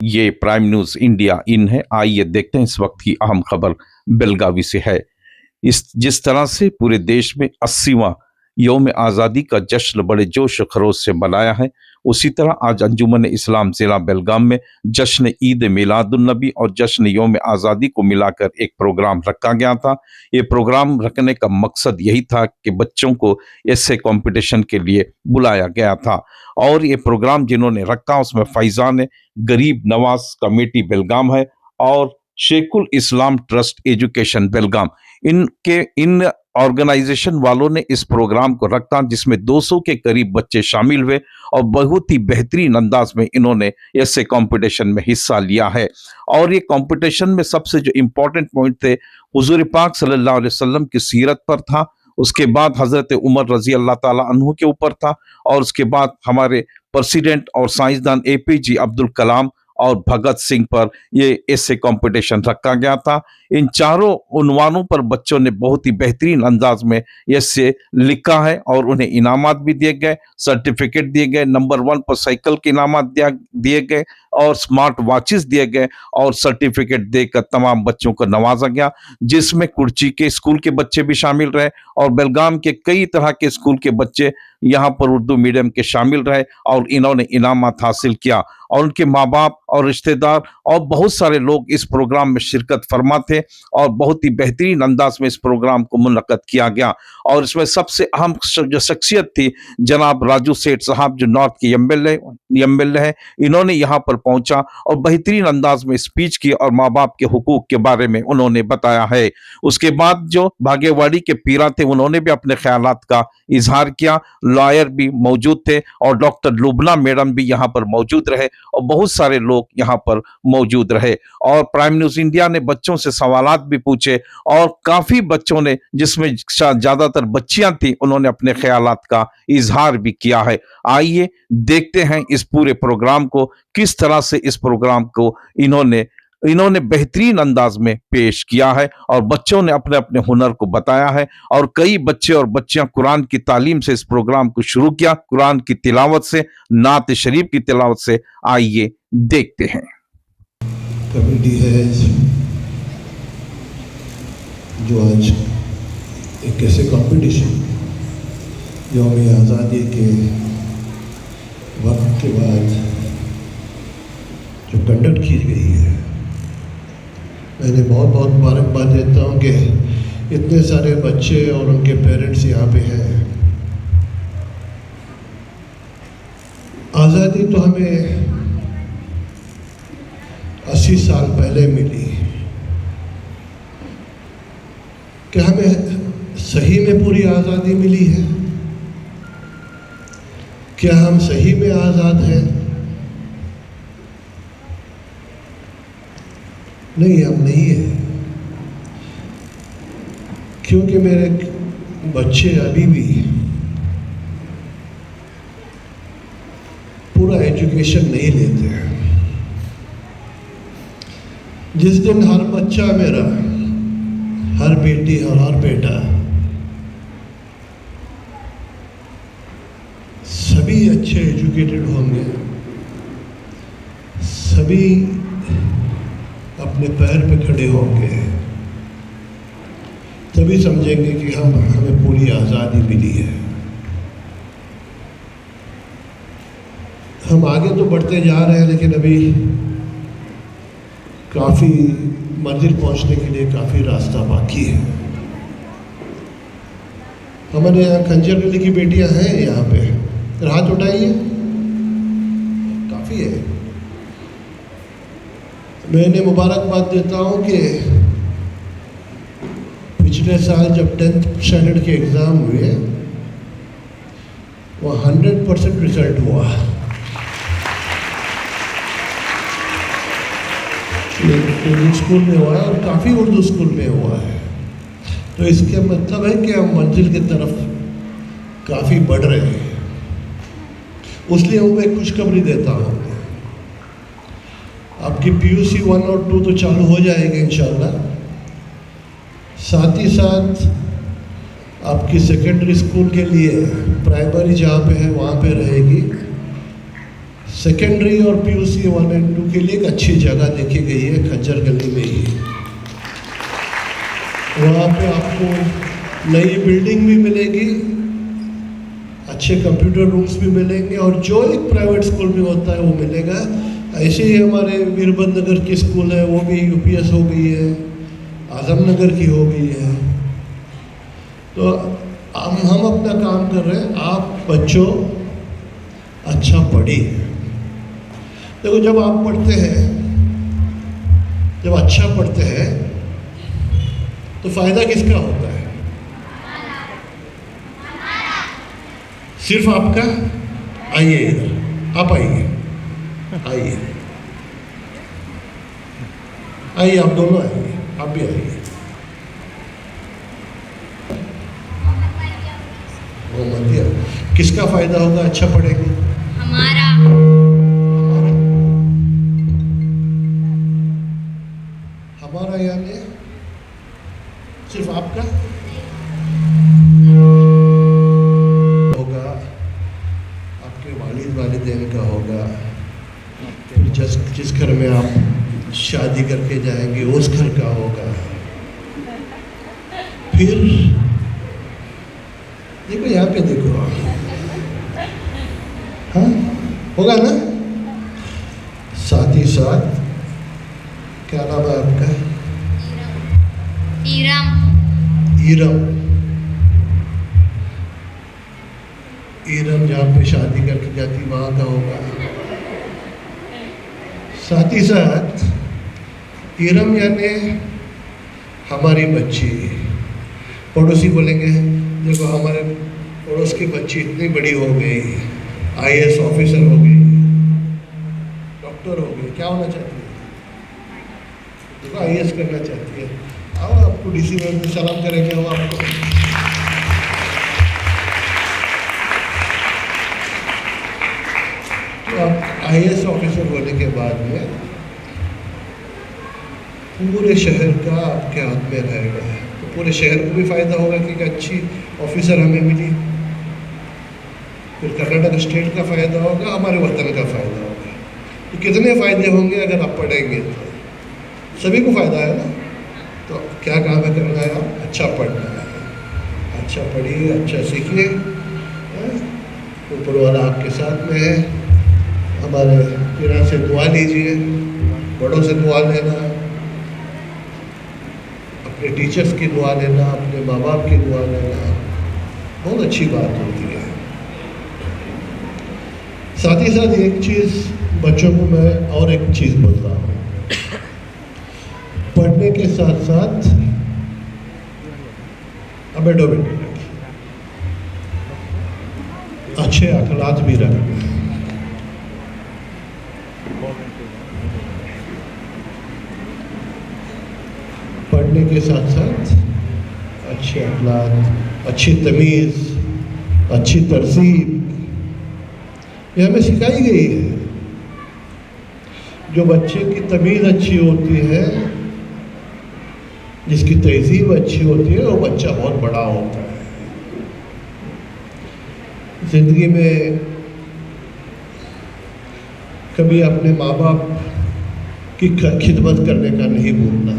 ये prime news India in है। आइए देखते हैं इस वक्त की अहम खबर बेलगावी से है। इस जिस तरह से पूरे देश में 80वां यौम आज़ादी का जश्न बड़े जोश व खरोश से मनाया है, उसी तरह आज अंजुमन इस्लाम जिला बेलगाम में जश्न ईद मिलादुन्नबी और जश्न यौम आज़ादी को मिलाकर एक प्रोग्राम रखा गया था। ये प्रोग्राम रखने का मकसद यही था कि बच्चों को ऐसे कंपटीशन के लिए बुलाया गया था और ये प्रोग्राम जिन्होंने रखा उसमें फैजान गरीब नवाज कमेटी बेलगाम है और शेखुल इस्लाम ट्रस्ट एजुकेशन बेलगाम, इन ऑर्गेनाइजेशन वालों ने इस प्रोग्राम को रखा जिसमें 200 के करीब बच्चे शामिल हुए और बहुत ही बेहतरीन अंदाज में इन्होंने ऐसे कंपटीशन में हिस्सा लिया है। और ये कंपटीशन में सबसे जो इम्पोर्टेंट पॉइंट थे, हुजूर पाक सल्लल्लाहु अलैहि वसल्लम की सीरत पर था, उसके बाद हजरत उमर रजी अल्लाह ताला अन्हु के ऊपर था और उसके बाद हमारे प्रेसिडेंट और साइंसदान एपीजे अब्दुल कलाम और भगत सिंह पर ये ऐसे कंपटीशन रखा गया था। इन चारों उन्वानों पर बच्चों ने बहुत ही बेहतरीन अंदाज में ऐसे लिखा है और उन्हें इनामात भी दिए गए, सर्टिफिकेट दिए गए, नंबर 1 पर साइकिल के इनामात दिए गए और स्मार्ट वॉचेस दिए गए और सर्टिफिकेट देकर तमाम बच्चों को नवाजा गया, जिसमें कुर्ची के स्कूल के बच्चे भी शामिल रहे और बेलगाम के कई तरह के स्कूल के बच्चे यहाँ पर उर्दू मीडियम के शामिल रहे और इन्होंने इनामात हासिल किया और उनके माँ बाप और रिश्तेदार और बहुत सारे लोग इस प्रोग्राम में शिरकत फरमा थे और बहुत ही बेहतरीन अंदाज में इस प्रोग्राम को मुनक्कद किया गया। और इसमें सबसे अहम जो शख्सियत थी जनाब राजू सेठ साहब, जो नॉर्थ के एमएलए है, इन्होंने यहाँ पर पहुंचा और बेहतरीन अंदाज में स्पीच की और माँ बाप के हुकूक के बारे में उन्होंने बताया है। उसके बाद जो भागेवाड़ी के पीरा थे उन्होंने भी अपने ख्यालात का इजहार किया, लॉयर भी मौजूद थे और डॉक्टर लुबना मैडम भी यहाँ पर मौजूद रहे और बहुत सारे लोग यहाँ पर मौजूद रहे और प्राइम न्यूज इंडिया ने बच्चों से सवालात भी पूछे और काफी बच्चों ने, जिसमें ज्यादातर बच्चियां थी, उन्होंने अपने ख्यालात का इजहार भी किया है। आइए देखते हैं इस पूरे प्रोग्राम को, किस तरह से इस प्रोग्राम को इन्होंने बेहतरीन अंदाज में पेश किया है और बच्चों ने अपने अपने हुनर को बताया है और कई बच्चे और बच्चियां कुरान की तालीम से इस प्रोग्राम को शुरू किया, कुरान की तिलावत से, नात शरीफ की तिलावत से। आइए देखते हैं। कमेटी है जो आज एक ऐसे कंपटीशन यौम आज़ादी के वक्त के बाद जो कंडक्ट की गई है, मैंने बहुत बहुत मुबारकबाद देता हूँ कि इतने सारे बच्चे और उनके पेरेंट्स यहाँ पे हैं। आज़ादी तो हमें 80 साल पहले मिली, क्या हमें सही में पूरी आज़ादी मिली है? क्या हम सही में आज़ाद हैं? नहीं, हम नहीं है, क्योंकि मेरे बच्चे अभी भी पूरा एजुकेशन नहीं लेते हैं। जिस दिन हर बच्चा मेरा, हर बेटी और हर बेटा सभी अच्छे एजुकेटेड होंगे, सभी अपने पैर पे खड़े होंगे, तभी समझेंगे कि हमें पूरी आज़ादी मिली है। हम आगे तो बढ़ते जा रहे हैं, लेकिन अभी काफ़ी मंजिल पहुंचने के लिए काफ़ी रास्ता बाकी है। हमारे यहाँ खंजर गली की बेटियां हैं, यहाँ पे हाथ उठाइए, काफ़ी है। मैंने मुबारकबाद देता हूँ कि पिछले साल जब 10th स्टैंडर्ड के एग्ज़ाम हुए, वो 100% रिजल्ट हुआ। उर्दू स्कूल में हुआ है और काफ़ी उर्दू स्कूल में हुआ है, तो इसके मतलब है कि हम मंजिल की तरफ काफ़ी बढ़ रहे हैं। उसलिए मैं एक खुशखबरी देता हूँ, आपकी PUC 1 और 2 तो चालू हो जाएगी इंशाल्लाह, साथ ही साथ आपकी सेकेंडरी स्कूल के लिए प्राइमरी जहाँ पे है वहाँ पे रहेगी, सेकेंडरी और पीयूसी 1 और 2 के लिए एक अच्छी जगह देखी गई है खज्जर गली में ही। वहाँ पे आपको नई बिल्डिंग भी मिलेगी, अच्छे कंप्यूटर रूम्स भी मिलेंगे और जो एक प्राइवेट स्कूल में होता है वो मिलेगा। ऐसे ही हमारे वीरभद्र नगर की स्कूल है, वो भी यूपीएस हो गई है, आजम नगर की हो गई है। तो हम अपना काम कर रहे हैं, आप बच्चों अच्छा पढ़िए। देखो जब आप पढ़ते हैं, जब अच्छा पढ़ते हैं तो फायदा किसका होता है? सिर्फ आपका। आइए इधर, आप आइए, आइए आइए, आप दोनों आइए, आप भी आइए। वो मत, किसका फायदा होगा अच्छा पढ़ेंगे? हमारा। हमारा यानी सिर्फ आपका होगा, आपके वालिद वालिदैन का होगा, फिर जिस घर में आप शादी करके जाएंगे उस घर का होगा, फिर देखो यहाँ पे देखो, हाँ होगा ना। साथ ही साथ क्या नाम है आपका? ईरम। ईरम। ईरम जहाँ पे शादी करके जाती वहाँ का होगा। साथ ही साथ ईरम यानी हमारी बच्ची, पड़ोसी बोलेंगे देखो हमारे पड़ोस की बच्ची इतनी बड़ी हो गई, आईएएस ऑफिसर हो गई, डॉक्टर हो गई, क्या होना चाहती है? देखो आईएएस करना चाहती है। आओ आपको डीसी मैम में सलाम करेंगे हम आपको। तो आप आईएएस ऑफिसर होने के बाद में पूरे शहर का आपके हाथ में रहेगा, तो पूरे शहर को भी फायदा होगा कि एक अच्छी ऑफिसर हमें मिली। फिर कर्नाटक स्टेट का फायदा होगा, हमारे वतन का फायदा होगा। तो कितने फायदे होंगे अगर आप पढ़ेंगे तो? सभी को फायदा है ना। तो क्या काम है करना है? आप अच्छा पढ़ना है, अच्छा पढ़िए, अच्छा सीखिए। ऊपर वाला आपके साथ में है। हमारे पिता से दुआ लीजिए, बड़ों से दुआ लेना, अपने टीचर्स की दुआ लेना, अपने माँ बाप की दुआ लेना, बहुत अच्छी बात होती है। साथ ही साथ एक चीज़ बच्चों को मैं और एक चीज़ बोल रहा हूँ, पढ़ने के साथ साथ अब बैठो अच्छे अखलाक भी रखना। पढ़ने के साथ साथ अच्छे अखलाक, अच्छी तमीज़, अच्छी तरतीब ये हमें सिखाई गई है। जो बच्चे की तमीज़ अच्छी होती है, जिसकी तहजीब अच्छी होती है, वो बच्चा बहुत बड़ा होता है। ज़िंदगी में कभी अपने माँ बाप की खिदमत करने का नहीं भूलना।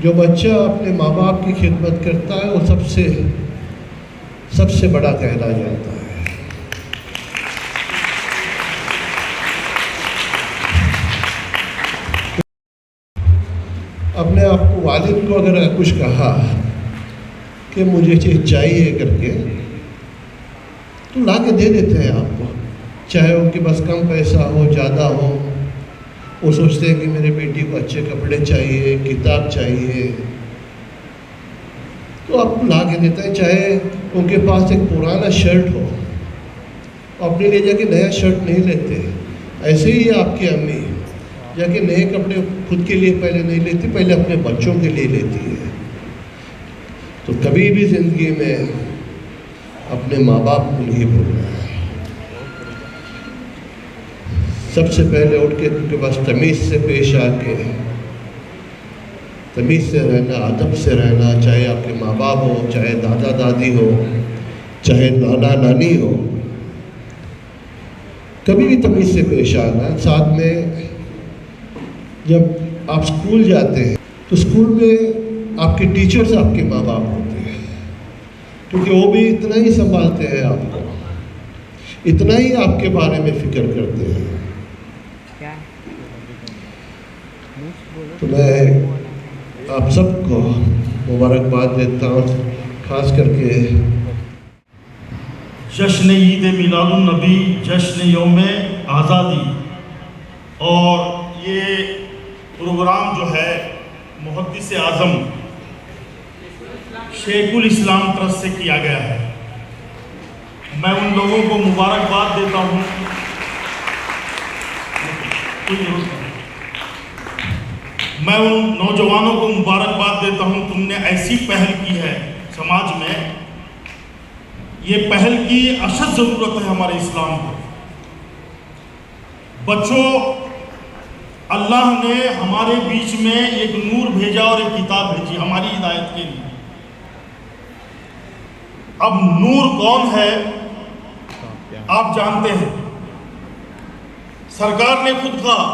जो बच्चा अपने माँ बाप की खिदमत करता है वो सबसे बड़ा कहला जाता है। अपने आप को वालिद को अगर कुछ कहा कि मुझे चीज़ चाहिए करके, तो ला के दे देते हैं आपको, चाहे उनके पास कम पैसा हो ज़्यादा हो। वो सोचते हैं कि मेरे बेटी को अच्छे कपड़े चाहिए, किताब चाहिए, तो आपको ला के देते हैं। चाहे उनके पास एक पुराना शर्ट हो, अपने लिए जाके नया शर्ट नहीं लेते। ऐसे ही आपकी अम्मी जाके नए कपड़े खुद के लिए पहले नहीं लेती, पहले अपने बच्चों के लिए लेती है। तो कभी भी ज़िंदगी में अपने माँ बाप को नहीं भूलना है। सबसे पहले उठ के उनके पास तमीज़ से पेश आके, तमीज़ से रहना, अदब से रहना, चाहे आपके माँ बाप हो, चाहे दादा दादी हो, चाहे नाना नानी हो, कभी भी तमीज़ से पेश आना। साथ में जब आप स्कूल जाते हैं तो स्कूल में आपके टीचर्स आपके माँ बाप होते हैं, क्योंकि वो भी इतना ही संभालते हैं आपको, इतना ही आपके बारे में फिक्र करते हैं। तो मैं आप सबको मुबारकबाद देता हूँ, खास करके जश्न ईद मिलादुन नबी, जश्न यौम आज़ादी। और ये प्रोग्राम जो है मुहद्दिस आज़म शेखुल इस्लाम ट्रस्ट से किया गया है। मैं उन लोगों को मुबारकबाद देता हूँ। मैं उन नौजवानों को मुबारकबाद देता हूँ, तुमने ऐसी पहल की है समाज में। ये पहल की अशद ज़रूरत है हमारे इस्लाम को। बच्चों, अल्लाह ने हमारे बीच में एक नूर भेजा और एक किताब भेजी हमारी हिदायत के लिए। अब नूर कौन है आप जानते हैं। सरकार ने खुद कहा,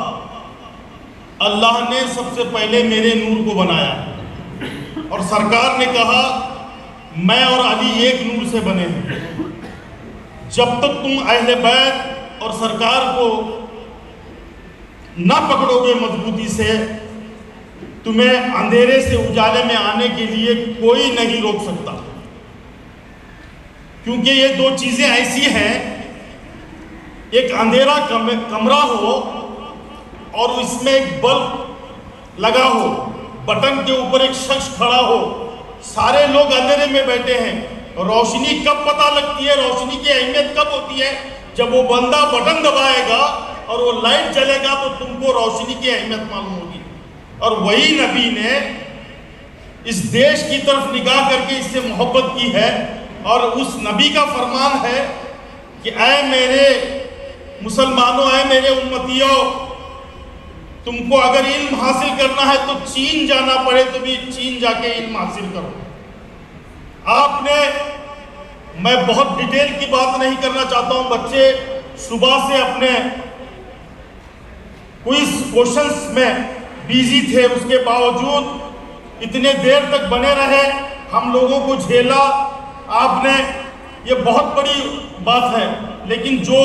अल्लाह ने सबसे पहले मेरे नूर को बनाया, और सरकार ने कहा मैं और अली एक नूर से बने हैं। जब तक तुम अहले बैत और सरकार को ना पकड़ोगे मजबूती से, तुम्हें अंधेरे से उजाले में आने के लिए कोई नहीं रोक सकता। क्योंकि ये दो चीजें ऐसी हैं, एक अंधेरा कमरा हो और इसमें एक बल्ब लगा हो, बटन के ऊपर एक शख्स खड़ा हो, सारे लोग अंधेरे में बैठे हैं। रोशनी कब पता लगती है, रोशनी की अहमियत कब होती है? जब वो बंदा बटन दबाएगा और वो लाइट जलेगा तो तुमको रोशनी की अहमियत मालूम होगी। और वही नबी ने इस देश की तरफ निगाह करके इससे मोहब्बत की है, और उस नबी का फरमान है कि ऐ मेरे मुसलमानों, ऐ मेरे उम्मतियों, तुमको अगर इल्म हासिल करना है तो चीन जाना पड़े तो भी चीन जाके इल्म हासिल करो। आपने, मैं बहुत डिटेल की बात नहीं करना चाहता हूं, बच्चे सुबह से अपने क्विज क्वेश्चंस में बिजी थे, उसके बावजूद इतने देर तक बने रहे, हम लोगों को झेला आपने, ये बहुत बड़ी बात है। लेकिन जो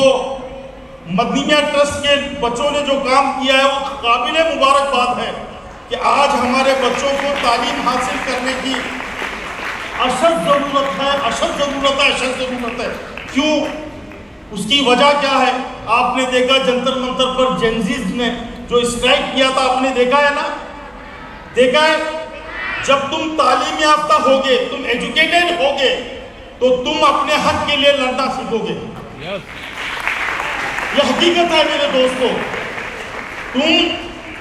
मदनिया ट्रस्ट के बच्चों ने जो काम किया है वो काबिल मुबारकबाद है कि आज हमारे बच्चों को तालीम हासिल करने की अशद ज़रूरत है, अशद ज़रूरत है, अशद ज़रूरत है। क्यों? उसकी वजह क्या है? आपने देखा जंतर मंतर पर जेनजीज ने जो स्ट्राइक किया था, आपने देखा है ना? देखा है? जब तुम तालीम याफ्ता होगे, तुम एजुकेटेड होगे, तो तुम अपने हक के लिए लड़ना सीखोगे। यह हकीकत है मेरे दोस्तों। तुम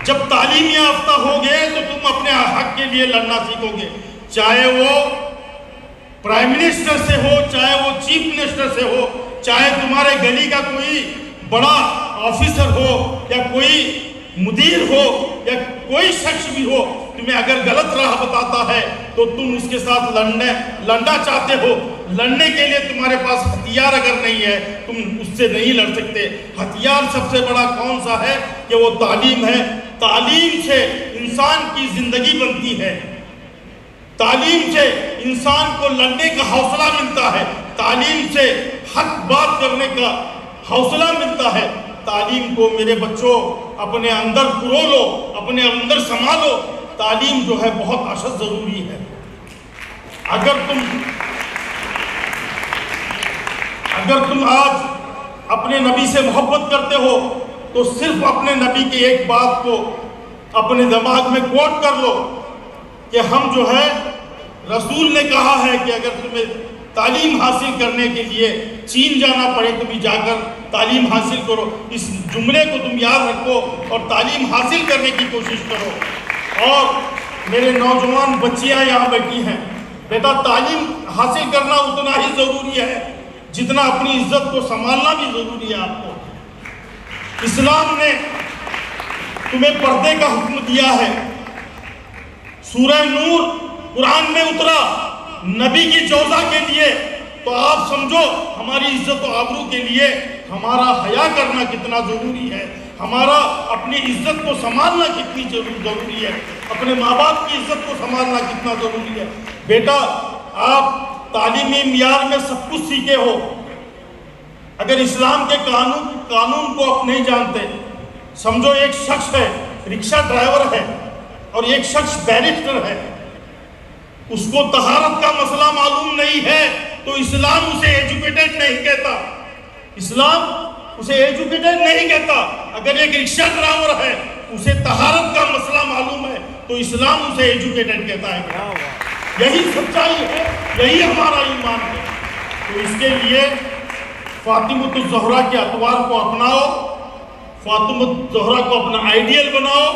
जब तालीम याफ्ता होगे तो तुम अपने हक के लिए लड़ना सीखोगे, चाहे वो प्राइम मिनिस्टर से हो, चाहे वो चीफ मिनिस्टर से हो, चाहे तुम्हारे गली का कोई बड़ा ऑफिसर हो या कोई मुदीर हो या कोई शख्स भी हो। तुम्हें अगर गलत राह बताता है तो तुम उसके साथ लड़ना चाहते हो। लड़ने के लिए तुम्हारे पास हथियार अगर नहीं है, तुम उससे नहीं लड़ सकते। हथियार सबसे बड़ा कौन सा है? कि वो तालीम है। तालीम से इंसान की जिंदगी बनती है, तालीम से इंसान को लड़ने का हौसला मिलता है, तालीम से हक बात करने का हौसला मिलता है। तालीम को मेरे बच्चों अपने अंदर पुरो लो, अपने अंदर संभालो। तालीम जो है बहुत अशद जरूरी है। अगर तुम आज अपने नबी से मोहब्बत करते हो तो सिर्फ अपने नबी की एक बात को अपने दिमाग में कोट कर लो कि हम जो है, रसूल ने कहा है कि अगर तुम्हें तालीम हासिल करने के लिए चीन जाना पड़े तो भी जाकर तालीम हासिल करो। इस जुमले को तुम याद रखो और तालीम हासिल करने की कोशिश करो। और मेरे नौजवान बच्चियां यहाँ बैठी हैं, बेटा तालीम हासिल करना उतना ही ज़रूरी है जितना अपनी इज्जत को संभालना भी ज़रूरी है। आपको इस्लाम ने तुम्हें पर्दे का हुक्म दिया है। सूरह नूर कुरान में उतरा नबी की जौजा के लिए, तो आप समझो हमारी इज्जत और आबरू के लिए हमारा हया करना कितना ज़रूरी है, हमारा अपनी इज्जत को संभालना कितनी ज़रूरी है, अपने माँ बाप की इज्जत को संभालना कितना ज़रूरी है। बेटा, आप तालीमी मियार में सब कुछ सीखे हो, अगर इस्लाम के कानून को आप नहीं जानते, समझो एक शख्स है, रिक्शा ड्राइवर है, और एक शख्स बैरिस्टर है, उसको तहारत का मसला मालूम नहीं है तो इस्लाम उसे एजुकेटेड नहीं कहता, इस्लाम उसे एजुकेटेड नहीं कहता। अगर एक रिक्शा ड्राइवर है, उसे तहारत का मसला मालूम है तो इस्लाम उसे एजुकेटेड कहता है। यही सच्चाई है, यही हमारा ईमान है। तो इसके लिए फातिमतुज़ ज़हरा के अतवार को अपनाओ, फातिमतुज़ ज़हरा को अपना आइडियल बनाओ।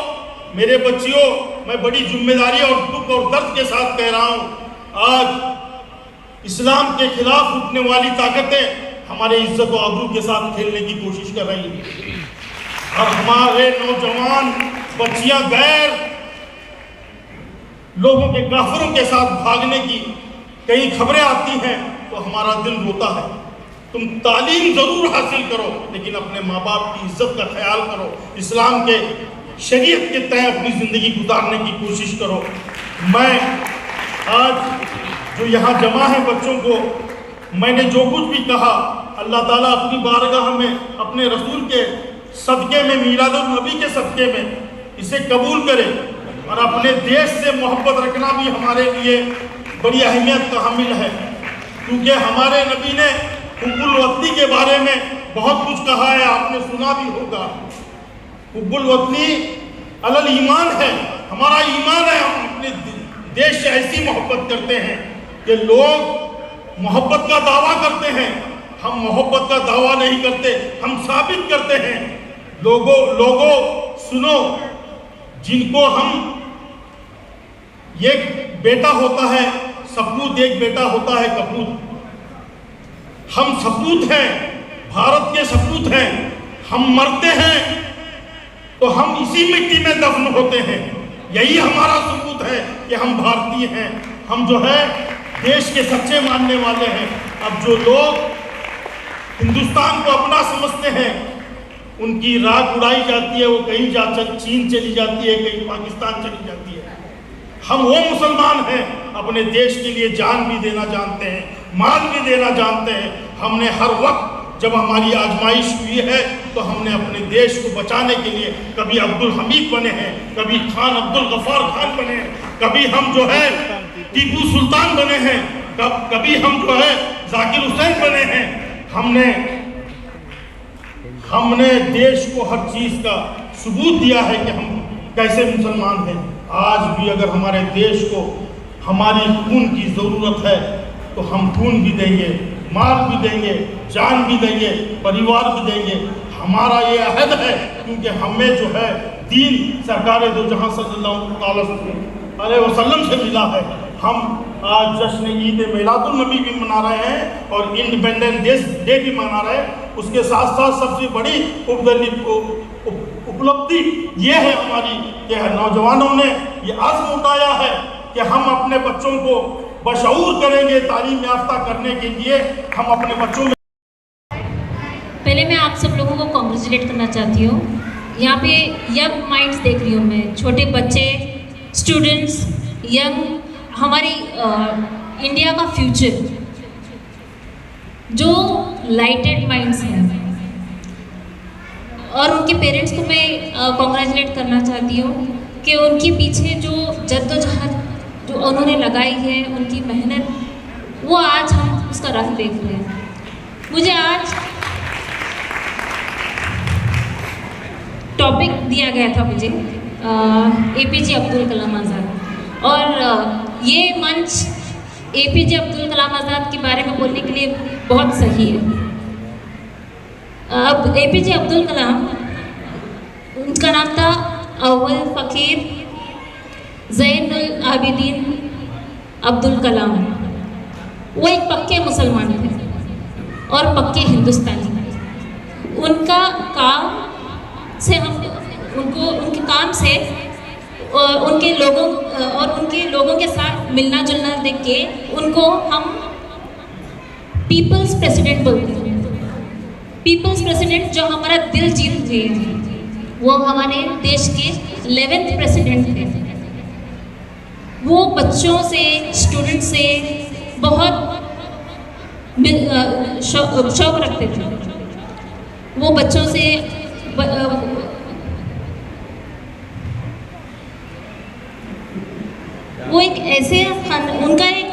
मेरे बच्चियों, मैं बड़ी जिम्मेदारी और दुख और दर्द के साथ कह रहा हूँ, आज इस्लाम के खिलाफ उठने वाली ताकतें हमारे इज्जत और आबरू के साथ खेलने की कोशिश कर रही है, और हमारे नौजवान बच्चियां गैर लोगों के काफिरों के साथ भागने की कई खबरें आती हैं तो हमारा दिल रोता है। तुम तालीम जरूर हासिल करो, लेकिन अपने माँ बाप की इज्जत का ख्याल करो, इस्लाम के शरीयत के तहत अपनी ज़िंदगी गुजारने की कोशिश करो। मैं आज जो यहाँ जमा है बच्चों को, मैंने जो कुछ भी कहा, अल्लाह ताला अपनी बारगाह में अपने रसूल के सदक़े में, मीलादुन नबी के सदक़े में इसे कबूल करे, और अपने देश से मोहब्बत रखना भी हमारे लिए बड़ी अहमियत का हामिल है, क्योंकि हमारे नबी ने हुब्बुल वतनी के बारे में बहुत कुछ कहा है, आपने सुना भी होगा। हुब्बुल वतनी अलल ईमान है, हमारा ईमान है। हम अपने देश से ऐसी मोहब्बत करते हैं कि लोग मोहब्बत का दावा करते हैं, हम मोहब्बत का दावा नहीं करते, हम साबित करते हैं। लोगों सुनो, जिनको हम, एक बेटा होता है सपूत, एक बेटा होता है कपूत। हम सपूत हैं, भारत के सपूत हैं। हम मरते हैं तो हम इसी मिट्टी में दफन होते हैं। यही हमारा सबूत है कि हम भारतीय हैं, हम जो है देश के सच्चे मानने वाले हैं। अब जो लोग हिंदुस्तान को अपना समझते हैं, उनकी राख उड़ाई जाती है, वो कहीं चीन चली जाती है, कहीं पाकिस्तान चली जाती है। हम वो मुसलमान हैं, अपने देश के लिए जान भी देना जानते हैं, माल भी देना जानते हैं। हमने हर वक्त जब हमारी आजमाइश हुई है तो हमने अपने देश को बचाने के लिए कभी अब्दुल हमीद बने हैं, कभी खान अब्दुल गफ्फार खान बने हैं, कभी हम जो है टीपू सुल्तान बने हैं, कभी हम जो है जाकिर हुसैन बने हैं। हमने देश को हर चीज़ का सबूत दिया है कि हम कैसे मुसलमान हैं। आज भी अगर हमारे देश को हमारी खून की ज़रूरत है तो हम खून भी देंगे, माल भी देंगे, जान भी देंगे, परिवार भी देंगे। हमारा ये अहद है, क्योंकि हमें जो है दीन सरकार दो जहां सल्लल्लाहु अलैहि वसल्लम से मिला है। हम आज जश्न ईद मिलादुन नबी भी मना रहे हैं और इंडिपेंडेंस डे भी मना रहे हैं। उसके साथ साथ सबसे बड़ी उपलब्धि ये है हमारी कि नौजवानों ने ये आज़्म उठाया है कि हम अपने बच्चों को बशऊर करेंगे, तालीम याफ्ता करने के लिए हम अपने बच्चों में। पहले मैं आप सब लोगों को कॉन्ग्रेचुलेट करना चाहती हूँ। यहाँ पे यंग माइंड्स देख रही हूँ मैं, छोटे बच्चे, स्टूडेंट्स, यंग, हमारी इंडिया का फ्यूचर, जो लाइटेड माइंड्स हैं, और उनके पेरेंट्स को मैं कॉन्ग्रेचुलेट करना चाहती हूँ कि उनके पीछे जो जद्दोजहद जो उन्होंने लगाई है, उनकी मेहनत, वो आज हम उसका रंग देख रहे हैं। मुझे आज टॉपिक दिया गया था मुझे APJ अब्दुल कलाम आज़ाद, और ये मंच APJ अब्दुल कलाम आज़ाद के बारे में बोलने के लिए बहुत सही है। अब APJ अब्दुल कलाम, उनका नाम था अव्वल फ़कीर ज़ैनुल आबिदीन अब्दुल कलाम। वो एक पक्के मुसलमान थे और पक्के हिंदुस्तानी। उनका काम से हम उनके काम से उनके लोगों के साथ मिलना जुलना देख के उनको हम पीपल्स प्रेसिडेंट बोलते हैं। पीपल्स प्रेसिडेंट जो हमारा दिल जीत गए हैं, वो हमारे देश के 11th प्रेसिडेंट थे। वो बच्चों से, स्टूडेंट से बहुत शौक रखते थे। वो बच्चों से वो एक ऐसे उनका एक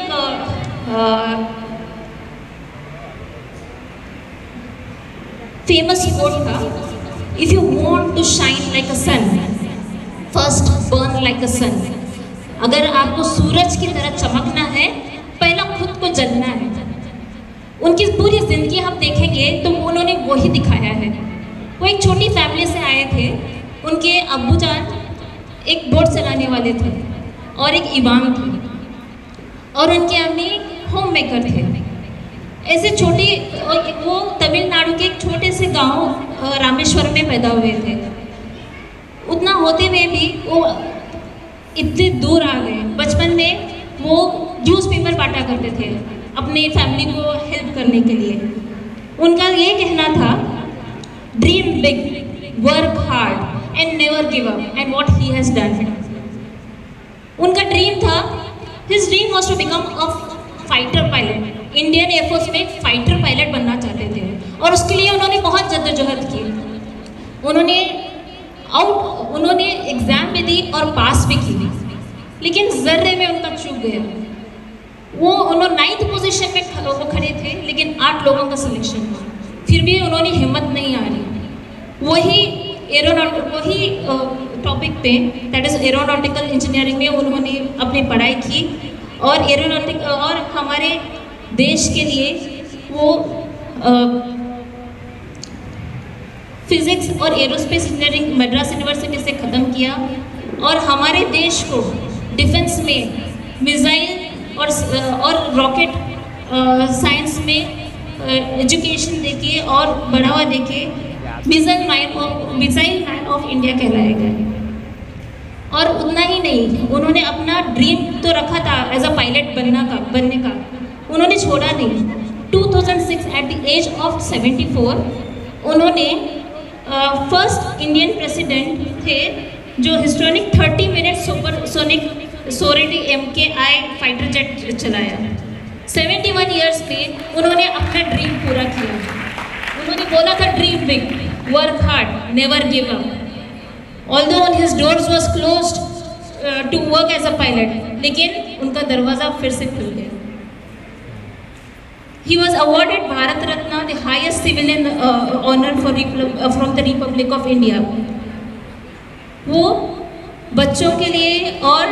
फेमस कोट था, if you want to shine like a sun first burn like a sun. अगर आपको सूरज की तरह चमकना है, पहला खुद को जलना है। उनकी पूरी ज़िंदगी हम देखेंगे तो उन्होंने वही दिखाया है। वो एक छोटी फैमिली से आए थे। उनके अब्बू जान एक बोट चलाने वाले थे और एक इमाम थी, और उनके अम्मी होम मेकर थे। ऐसे छोटे, वो तमिलनाडु के एक छोटे से गांव रामेश्वरम में पैदा हुए थे। उतना होते हुए भी वो इतने दूर आ गए। बचपन में वो न्यूज़पेपर बांटा करते थे अपने फैमिली को हेल्प करने के लिए। उनका ये कहना था, dream big, work hard and never give up, and what he has done. उनका ड्रीम था, his dream was to become a fighter pilot. Indian air force में फाइटर पायलट बनना चाहते थे, और उसके लिए उन्होंने बहुत जद्दोजहद की। उन्होंने एग्ज़ाम भी दी और पास भी की, लेकिन ज़र्रे में उनका चूक गया। उन्होंने 9th पोजीशन में वो खड़े थे, लेकिन 8 लोगों का सिलेक्शन हुआ। फिर भी उन्होंने हिम्मत नहीं हारी। वही टॉपिक पे, दैट इज़ एरोनॉटिकल इंजीनियरिंग में उन्होंने अपनी पढ़ाई की, और हमारे देश के लिए वो फिज़िक्स और एरोस्पेस इंजीनियरिंग मद्रास यूनिवर्सिटी से ख़त्म किया, और हमारे देश को डिफेंस में मिसाइल और रॉकेट साइंस में एजुकेशन देके और बढ़ावा देके मिसाइल मैन ऑफ इंडिया कहलाया गया। और उतना ही नहीं, उन्होंने अपना ड्रीम तो रखा था एज अ पायलट बनने का, उन्होंने छोड़ा नहीं। 2006 एट द एज ऑफ 74 उन्होंने फर्स्ट इंडियन प्रेसिडेंट थे जो historic 30 minute supersonic sortie MKI fighter jet चलाया। 71 ईयर्स में उन्होंने अपना ड्रीम पूरा किया। उन्होंने बोला था, dream big, work hard, never give up. Although his doors was closed to work as a pilot, लेकिन उनका दरवाज़ा फिर से खुल गया। He was awarded Bharat Ratna, the highest civilian honor from the Republic of India. वो बच्चों के लिए और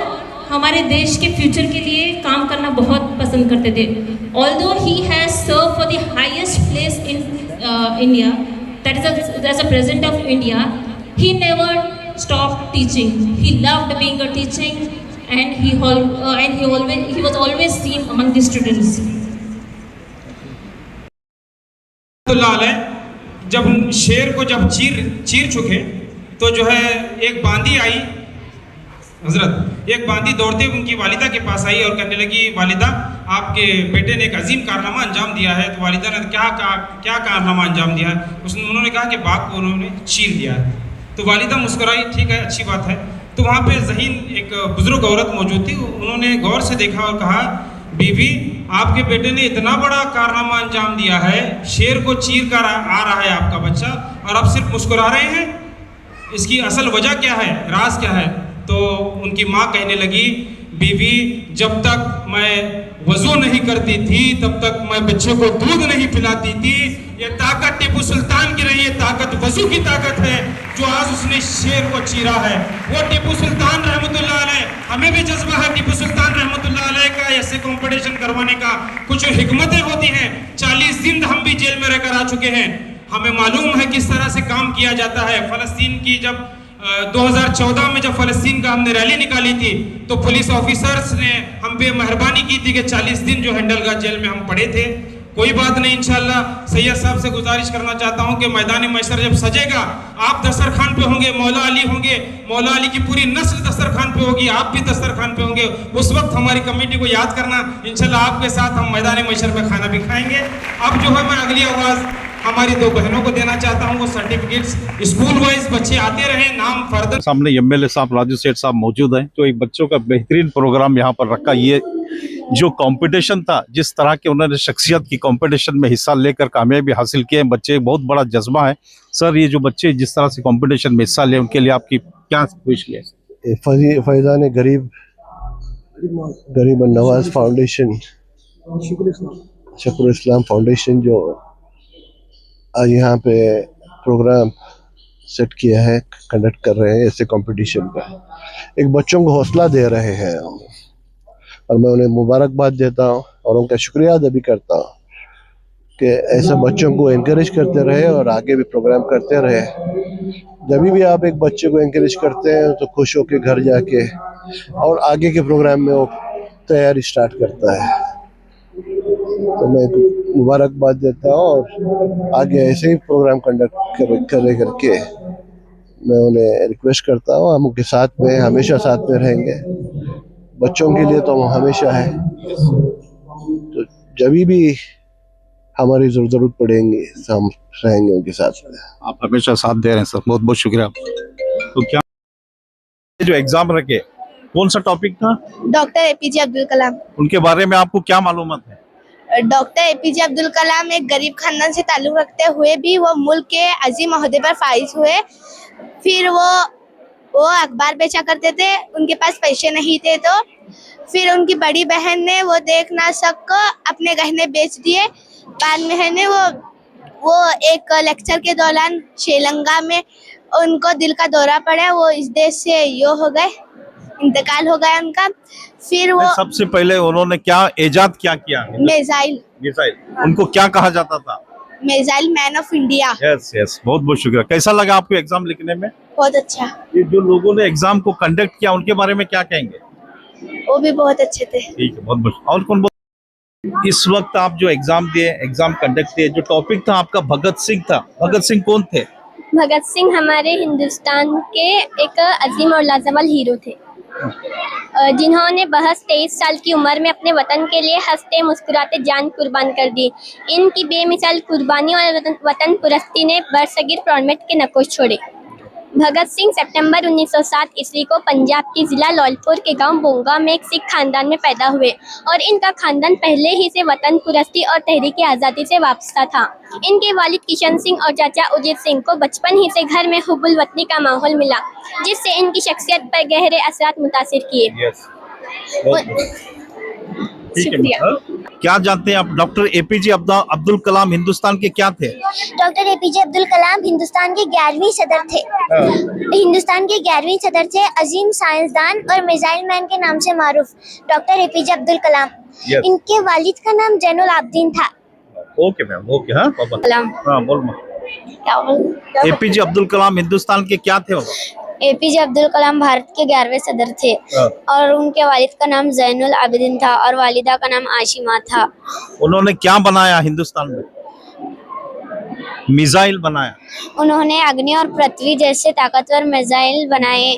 हमारे देश के फ्यूचर के लिए काम करना बहुत पसंद करते थे। Although he has served for the highest place in India, that is as a president of India, he never stopped teaching. He loved being a teaching, and he was always seen among the students. जब शेर को जब चीर चुके तो जो है एक बांदी आई, हजरत एक बांदी दौड़ते हुए उनकी वालिदा के पास आई और कहने लगी, वालिदा आपके बेटे ने एक अजीम कारनामा अंजाम दिया है। तो वालिदा ने क्या कारनामा अंजाम दिया है? उन्होंने कहा कि बाघ को उन्होंने चीर दिया है। तो वालिदा मुस्कुराई, ठीक है, अच्छी बात है। तो वहाँ पे ज़हीन एक बुजुर्ग औरत मौजूद थी। उन्होंने गौर से देखा और कहा, बीबी आपके बेटे ने इतना बड़ा कारनामा अंजाम दिया है, शेर को चीर कर आ रहा है आपका बच्चा, और आप सिर्फ मुस्कुरा रहे हैं, इसकी असल वजह क्या है, राज क्या है? तो उनकी माँ कहने लगी, बीबी जब तक मैं वज़ू नहीं करती थी तब तक मैं बच्चे को दूध नहीं पिलाती थी। ये ताकत टीपू सुल्तान की नहीं, ये ताकत वज़ू की ताकत है जो आज उसने शेर को चीरा है। वो टीपू सुल्तान रहमतुल्लाह अलैह, हमें भी जज्बा है टीपू सुल्तान रहमतुल्लाह अलैह का ऐसे कंपटीशन करवाने का। कुछ हिकमतें होती हैं। 40 दिन हम भी जेल में रहकर आ चुके हैं, हमें मालूम है किस तरह से काम किया जाता है। फ़लस्तीन की जब 2014 में जब फ़लस्तीन का हमने रैली निकाली थी तो पुलिस ऑफिसर्स ने हम पे मेहरबानी की थी कि 40 दिन जो हैंडलगाह जेल में हम पड़े थे। कोई बात नहीं, इंशाल्लाह सैयद साहब से गुजारिश करना चाहता हूं कि मैदान मैशर जब सजेगा, आप दस्तरखान पे होंगे, मौला अली होंगे, मौला अली की पूरी नस्ल दस्तरखान पे होगी, आप भी दस्तरखान पे होंगे। उस वक्त हमारी कमेटी को याद करना, इंशाल्लाह आपके साथ हम मैदान मैशर में खाना भी खाएंगे। अब जो है मैं अगली आवाज़ हमारी 2 बहनों को देना चाहता हूँ वो सर्टिफिकेट्स। स्कूल वाइज बच्चे आते रहे, नाम फर्दर। सामने एमएलए साहब राजू सेठ साहब मौजूद हैं, तो एक बच्चों का बेहतरीन प्रोग्राम यहाँ पर रखा। ये जो कंपटीशन था, जिस तरह के उन्होंने शख्सियत की कंपटीशन में हिस्सा लेकर कामयाबी हासिल किए हैं बच्चे, बहुत बड़ा जज्बा है। सर, ये जो बच्चे जिस तरह से कंपटीशन में हिस्सा ले, उनके लिए आपकी क्या विश है? फैज़ान गरीब नवाज फाउंडेशन, शुक्र इस्लाम फाउंडेशन जो आज यहाँ पे प्रोग्राम सेट किया है, कंडक्ट कर रहे हैं ऐसे कंपटीशन का, एक बच्चों को हौसला दे रहे हैं और मैं उन्हें मुबारकबाद देता हूँ और उनका शुक्रिया अदा भी करता हूँ कि ऐसे बच्चों को एनकरेज करते रहे और आगे भी प्रोग्राम करते रहे। जब भी आप एक बच्चे को एनकरेज करते हैं तो खुश होकर घर जाके और आगे के प्रोग्राम में वो तैयारी स्टार्ट करता है। तो मैं मुबारकबाद देता हूँ और आगे ऐसे ही प्रोग्राम कंडक्ट करके मैं उन्हें रिक्वेस्ट करता हूँ, हम उनके साथ में हमेशा साथ में रहेंगे। बच्चों के लिए तो हम हमेशा है, तो जब भी हमारी जरूरत पड़ेगी तो हम रहेंगे उनके साथ में। आप हमेशा साथ दे रहे हैं सर, बहुत बहुत शुक्रिया। तो क्या जो एग्जाम रखे, कौन सा टॉपिक था? Doctor APJ Abdul Kalam. उनके बारे में आपको क्या मालूमात है? डॉक्टर एपीजे अब्दुल कलाम एक गरीब खानदान से ताल्लुक रखते हुए भी वो मुल्क के अजीम ओहदे पर फाइज हुए। फिर वो अखबार बेचा करते थे, उनके पास पैसे नहीं थे, तो फिर उनकी बड़ी बहन ने वो देख ना सक अपने गहने बेच दिए। बाद में है ने वो एक लेक्चर के दौरान श्रीलंका में उनको दिल का दौरा पड़ा, वो इस देश से यो हो गए, इंतकाल हो गया उनका। फिर वो सबसे पहले उन्होंने क्या इजाद क्या किया? मिसाइल। उनको क्या कहा जाता था? Missile man of India. Yes yes, बहुत बहुत शुक्रिया। कैसा लगा आपको एग्जाम लिखने में? बहुत अच्छा। ये जो लोगों ने एग्जाम को कंडक्ट किया उनके बारे में क्या कहेंगे? वो भी बहुत अच्छे थे। ठीक है, बहुत बहुत। और कौन? इस वक्त आप जो एग्जाम दिए, एग्जाम कंडक्ट किए, जो टॉपिक था आपका भगत सिंह था। भगत सिंह कौन थे? भगत सिंह हमारे हिंदुस्तान के एक अजीम और लाजवाब हीरो थे, जिन्होंने बहस 23 साल की उम्र में अपने वतन के लिए हंसते मुस्कुराते जान कुर्बान कर दी। इनकी बेमिसाल कुर्बानी और वतन परस्ती ने बरसगीर फॉर्मेट के नकोश छोड़े। भगत सिंह सितंबर 1907 ईस्वी को पंजाब के जिला लौलपुर के गांव बोंगा में एक सिख खानदान में पैदा हुए और इनका खानदान पहले ही से वतन परस्ती और तहरीक आज़ादी से वाबस्ता था। इनके वालिद किशन सिंह और चाचा उजित सिंह को बचपन ही से घर में हुब्बुल वतनी का माहौल मिला, जिससे इनकी शख्सियत पर गहरे असरात मुतासिर किए। शुक्रिया। क्या जानते हैं आप डॉक्टर एपीजे अब्दुल कलाम हिंदुस्तान के क्या थे? डॉक्टर एपीजे अब्दुल कलाम हिंदुस्तान के 11वीं सदर थे। हिंदुस्तान के 11वीं सदर थे, अजीम साइंसदान और मिसाइल मैन के नाम से मारूफ डॉक्टर एपीजे अब्दुल कलाम। इनके वालिद का नाम जैनुल आबदीन था। Okay ma'am, okay. हाँ कलाम। हाँ, बोल। एपीजे अब्दुल कलाम हिंदुस्तान के क्या थे? एपीजे अब्दुल कलाम भारत के 11वें सदर थे और उनके वालिद का नाम जैनुल आबिदीन था और वालिदा का नाम आशिमा था। उन्होंने क्या बनाया हिंदुस्तान में? मिसाइल बनाया। उन्होंने अग्नि और पृथ्वी जैसे ताकतवर मिसाइल बनाए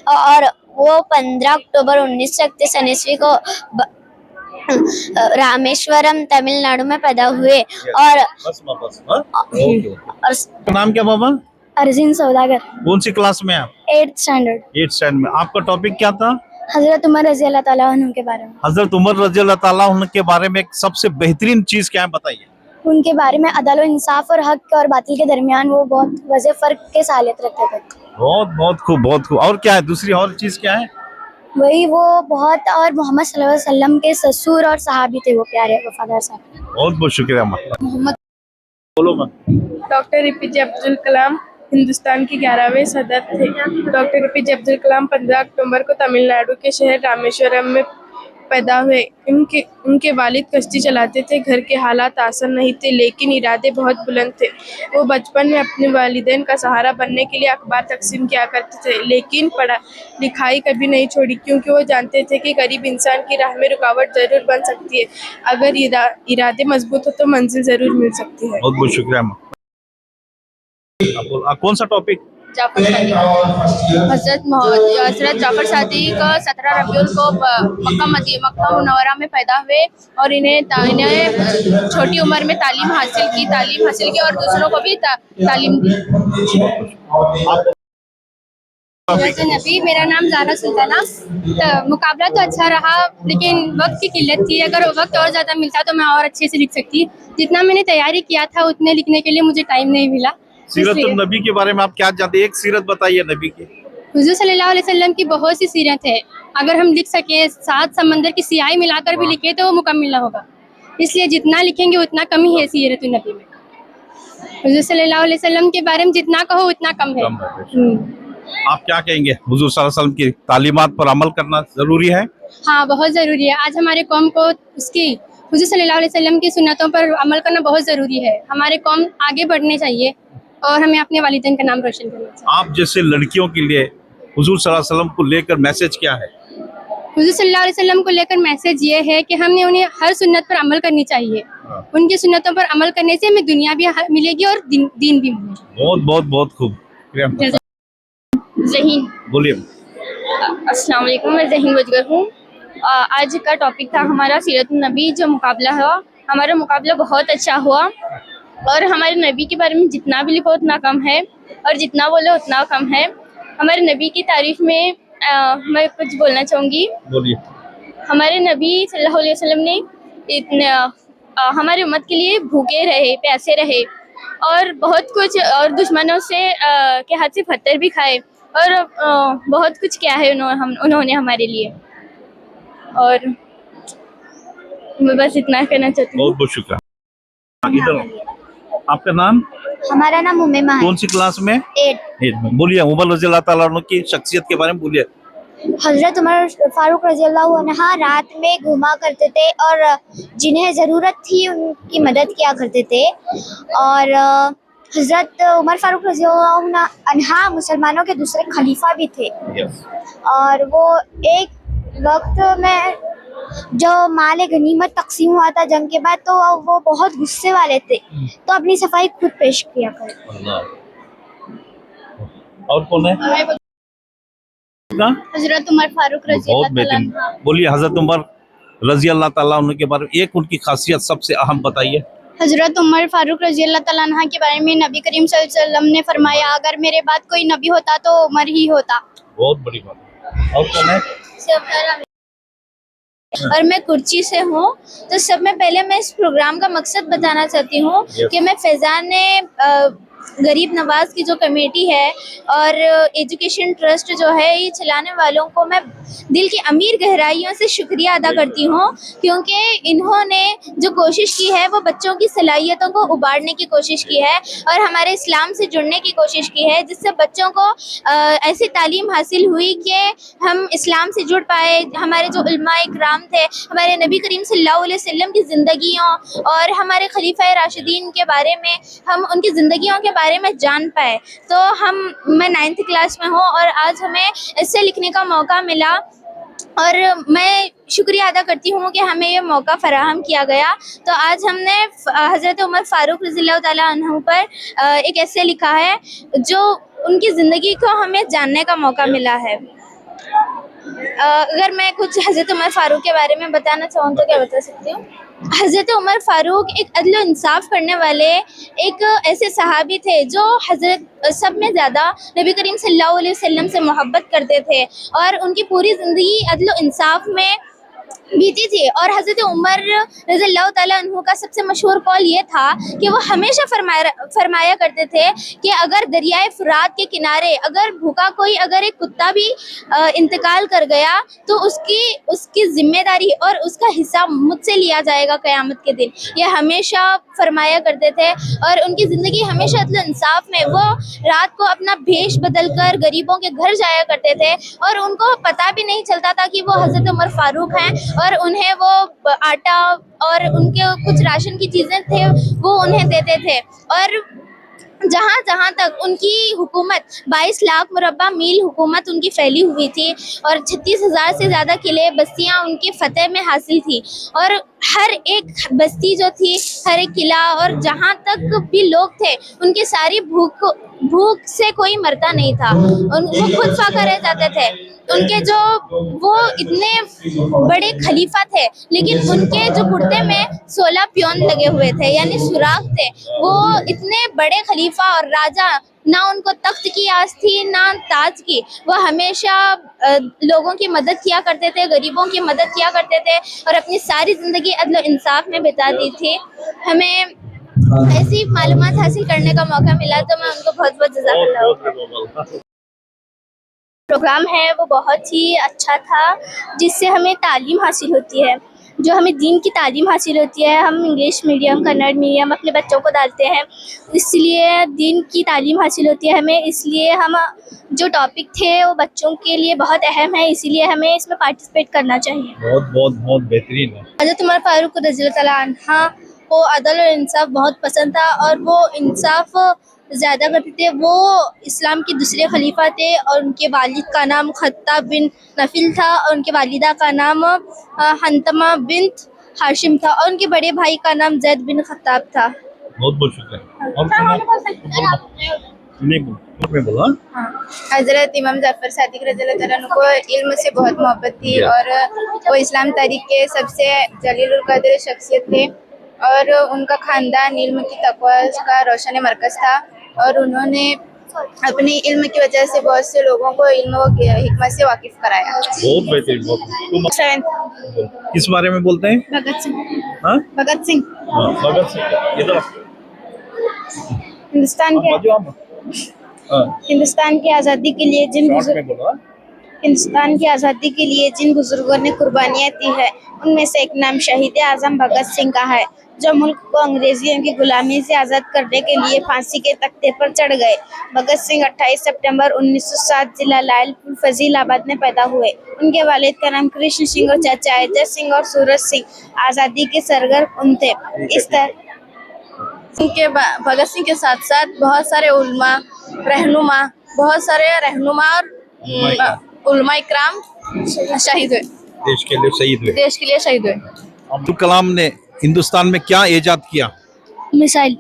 और वो 15 अक्टूबर 1931 ईस्वी को रामेश्वरम तमिलनाडु में पैदा हुए। और नाम क्या बाबा? अर्जुन सौदागर। कौन सी क्लास में आप? 8th standard. 8th स्टैंडर्ड में। आपका टॉपिक क्या था? हजरत उमर रजी अल्लाह ताला अन्हु के बारे में। हजरत उमर रजी अल्लाह ताला अन्हु के बारे में सबसे बेहतरीन चीज क्या है, बताइए। उनके बारे में अदल इंसाफ और हक और बातिल के दरमियान वो बहुत वजह फर्क के सालियत रखते थे। बहुत बहुत खूब, बहुत खूब। और क्या है, दूसरी और चीज क्या है? वही वो बहुत, और मोहम्मद सल्लल्लाहु अलैहि वसल्लम के ससुर और सहाबी थे वो, प्यारे वफादार साहब। बहुत बहुत शुक्रिया मोहम्मद। बोलो डॉक्टर एपीजे अब्दुल कलाम हिंदुस्तान के 11वें सदर थे। डॉक्टर एपीजे अब्दुल कलाम 15 अक्टूबर को तमिलनाडु के शहर रामेश्वरम में पैदा हुए। उनके वालिद कश्ती चलाते थे। घर के हालात आसान नहीं थे, लेकिन इरादे बहुत बुलंद थे। वो बचपन में अपने वालिदैन का सहारा बनने के लिए अखबार तकसीम किया करते थे, लेकिन पढ़ा लिखाई कभी नहीं छोड़ी, क्योंकि वो जानते थे कि गरीब इंसान की राह में रुकावट जरूर बन सकती है। अगर इरादे मजबूत हो तो मंजिल जरूर मिल सकती है। बहुत बहुत शुक्रिया। कौन सा टॉपिक? जाफर सादिक। हज़रत जाफर सादिक 17 रबीउल को मक्का मुनव्वरा में पैदा हुए और इन्हें छोटी उम्र में तालीम हासिल की और दूसरों को भी तालीम दी। वैसे नबी, मेरा नाम ज़ारा सुल्ताना। तो मुकाबला तो अच्छा रहा, लेकिन वक्त की किल्लत थी। अगर वक्त और ज़्यादा मिलता तो मैं और अच्छे से लिख सकती। जितना मैंने तैयारी किया था उतने लिखने के लिए मुझे टाइम नहीं मिला। सीरतुन नबी के बारे में आप क्या जानते हैं? एक सीरत बताइए नबी की। हुज़ूर सल्लल्लाहु अलैहि वसल्लम की बहुत सी सीरत है। अगर हम लिख सके, 7 समंदर की सियाही मिलाकर भी लिखे तो वो मुकम्मल ना होगा। इसलिए जितना लिखेंगे उतना कम ही है सीरतुन नबी में। हुज़ूर सल्लल्लाहु अलैहि वसल्लम के बारे में जितना कहो उतना कम है। आप क्या कहेंगे? हुजूर सल्लल्लाहु अलैहि वसल्लम की तालीमात पर अमल करना जरूरी है? हाँ, बहुत ज़रूरी है। आज हमारे कौम को उसकी हुज़ूर सल्लल्लाहु अलैहि वसल्लम की सुन्नतों पर अमल करना बहुत ज़रूरी है। हमारे कौम आगे बढ़ने चाहिए और हमें अपने वालिदैन का नाम रोशन करना चाहिए। आप जैसे लड़कियों के लिए हुजूर सल्लल्लाहु अलैहि वसल्लम को लेकर मैसेज क्या है? हुज़ूर सल्लल्लाहु अलैहि वसल्लम को लेकर मैसेज ये है कि हमने उन्हें हर सुन्नत पर अमल करनी चाहिए। उनकी सुन्नतों पर अमल करने से हमें दुनिया भी मिलेगी और दीन भी मिलेगा। बहुत खूब। ज़हीन, बोलिए। अस्सलाम वालेकुम, मैं ज़हीन वजगर हूँ। आज का टॉपिक था हमारा सीरतुन नबी। जो मुकाबला हुआ, हमारा मुकाबला बहुत अच्छा हुआ और हमारे नबी के बारे में जितना भी लिखो उतना कम है और जितना बोलो उतना कम है। हमारे नबी की तारीफ में मैं कुछ बोलना चाहूँगी। बोलिए। हमारे नबी सल्लल्लाहु अलैहि वसल्लम ने हमारी उम्मत के लिए भूखे रहे, प्यासे रहे और बहुत कुछ, और दुश्मनों से के हाथ से पत्थर भी खाए और बहुत कुछ किया है उन्होंने हमारे लिए। और मैं बस इतना कहना चाहती हूँ। बहुत शुक्रिया। आपका नाम? हमारा नाम उम्मेमा है। कौन सी क्लास में? 8 में। बोलिए, उमर रज़ी अल्लाह ताला अन्हु की शख्सियत के बारे में बोलिए। हजरत उमर फारूक रज़ी अल्लाह अन्हा रात में घुमा करते थे और जिन्हें ज़रूरत थी उनकी मदद किया करते थे। और हजरत उमर फारूक रज़ी अल्लाह अन्हा मुसलमानों के दूसरे खलीफा भी थे। और वो एक वक्त में जो माल गनीमत तकसीम हुआ था जंग के बाद, तो वो बहुत गुस्से वाले थे, तो अपनी सफाई खुद पेश किया करते। और कौन है? हजरत उमर फारूक रज़ी बहुत अल्लाह बेहतरीन। ताला। बोलिए, हजरत उमर रजी अल्लाह ताला अन्हु के बारे में एक उनकी खासियत सबसे अहम बताइए। हजरत उमर फारूक रज़ी अल्लाह ताला अन्हा के बारे में नबी करीम सल्लल्लाहु अलैहि वसल्लम ने फरमाया, अगर मेरे बाद कोई नबी होता तो उमर ही होता। बहुत बड़ी बात। और कौन है? और मैं कुर्ची से हूँ। तो सब में पहले मैं इस प्रोग्राम का मकसद बताना चाहती हूँ कि मैं फैज़ान ने गरीब नवाज की जो कमेटी है और एजुकेशन ट्रस्ट जो है, ये चलाने वालों को मैं दिल की अमीर गहराइयों से शुक्रिया अदा करती हूँ, क्योंकि इन्होंने जो कोशिश की है वो बच्चों की सलाहियतों को उबारने की कोशिश की है और हमारे इस्लाम से जुड़ने की कोशिश की है, जिससे बच्चों को ऐसी तालीम हासिल हुई कि हम इस्लाम से जुड़ पाए। हमारे जो उलमाए इकराम थे, हमारे नबी करीम सल्लल्लाहु अलैहि वसल्लम की ज़िंदगियों और हमारे खलीफा राशिदीन के बारे में, हम उनकी ज़िंदगियों के बारे में जान पाए। तो मैं 9th क्लास में हूँ और आज हमें ऐसे लिखने का मौका मिला और मैं शुक्रिया अदा करती हूँ कि हमें ये मौका फराहम किया गया। तो आज हमने हज़रत उमर फारूक रज़ियल्लाहु ताला अन्हु पर एक ऐसे लिखा है जो उनकी ज़िंदगी को हमें जानने का मौका मिला है। अगर मैं कुछ हज़रत उमर फारूक के बारे में बताना चाहूँ तो क्या बता सकती हूँ? हज़रत उमर फारूक एक अदल व इंसाफ करने वाले एक ऐसे सहाबी थे जो हज़रत सब में ज़्यादा नबी करीम सल्लल्लाहु अलैहि वसल्लम से मोहब्बत करते थे और उनकी पूरी ज़िंदगी अदल व इंसाफ में बीती थी। और हज़रत उमर रज़ियल्लाहु ताला अन्हु का सबसे मशहूर कौल ये था कि वो हमेशा फरमाया करते थे कि अगर दरियाए फ़ुरात के किनारे अगर भूखा कोई अगर एक कुत्ता भी इंतकाल कर गया तो उसकी ज़िम्मेदारी और उसका हिसाब मुझसे लिया जाएगा क़यामत के दिन। ये हमेशा फरमाया करते थे और उनकी ज़िंदगी हमेशा अदल इंसाफ में, वो रात को अपना भेष बदल कर गरीबों के घर जाया करते थे और उनको पता भी नहीं चलता था कि वो हज़रत उमर फारूक हैं और उन्हें वो आटा और उनके कुछ राशन की चीज़ें थे वो उन्हें देते थे। और जहाँ तक उनकी हुकूमत 22 लाख मुरब्बा मील हुकूमत उनकी फैली हुई थी और 36,000 से ज़्यादा किले बस्तियाँ उनकी फ़तह में हासिल थी। और हर एक बस्ती जो थी, हर एक किला और जहाँ तक भी लोग थे, उनकी सारी भूख से कोई मरता नहीं था। वो खुद फाका रह जाते थे। उनके जो वो इतने बड़े खलीफा थे, लेकिन उनके जो कुर्ते में 16 पियोन लगे हुए थे, यानी सुराग थे। वो इतने बड़े खलीफा और राजा, ना उनको तख्त की आस थी ना ताज की। वो हमेशा लोगों की मदद किया करते थे, गरीबों की मदद किया करते थे और अपनी सारी ज़िंदगी अदल और इंसाफ में बिता दी थी। हमें ऐसी मालूमात हासिल करने का मौका मिला, तो मैं उनको बहुत बहुत जज़ाकल्लाह। प्रोग्राम है वो बहुत ही अच्छा था, जिससे हमें तालीम हासिल होती है, जो हमें दीन की तालीम हासिल होती है। हम इंग्लिश मीडियम, कन्नड़ मीडियम अपने बच्चों को डालते हैं, इसलिए दीन की तालीम हासिल होती है हमें। इसलिए हम जो टॉपिक थे वो बच्चों के लिए बहुत अहम है, इसीलिए हमें इसमें पार्टिसिपेट करना चाहिए। बहुत बहुत बहुत बेहतरीन है। हज़रत उमर फारूक रज़ियल्लाहु तआला अन्हा को अदल और इंसाफ बहुत पसंद था और वो इंसाफ ज़्यादा करते थे। वो इस्लाम के दूसरे खलीफा थे और उनके वालिद का नाम खत्ताब बिन नफिल था और उनके वालिदा का नाम हंतमा बिन्त हाशिम था और उनके बड़े भाई का नाम जैद बिन खत्ताब था। बहुत बहुत शुक्रिया। बोला हज़रत इमाम जाफ़र सादिक रज़ियल्लाहु तआला अन्हु को इल्म से बहुत मोहब्बत थी और वो इस्लाम तारीख के सबसे जलीलुल कद्र शख्सियत थे और उनका ख़ानदान इल्म की तक़वा का रोशन मरकज़ था और उन्होंने अपनी इल्म की वजह से बहुत से लोगों को इल्म व हिकमत से वाकिफ़ कराया। बहुत बेहतरीन। बहुत किस बारे में बोलते हैं? भगत सिंह। हाँ? भगत सिंह भगत सिंह इधर हिंदुस्तान की आज़ादी के लिए जिन बुजुर्गों ने कुर्बानियाँ दी है, उनमें से एक नाम शहीद आज़म भगत सिंह का है, जो मुल्क को अंग्रेजियों की गुलामी से आज़ाद करने के लिए फांसी के तख्ते पर चढ़ गए। भगत सिंह 28 सितंबर 1907 जिला लायलपुर फजीलाबाद में पैदा हुए। उनके वालिद का नाम कृष्ण सिंह और चाचा अजय सिंह और सूरज सिंह आज़ादी के सरगर्म थे। इस तरह उनके भगत सिंह के साथ साथ बहुत सारे रहनुमा और उलमा इकराम शहीद हुए, देश के लिए शहीद हुए। अब्दुल कलाम ने हिंदुस्तान में क्या इजाद किया? मिसाइल।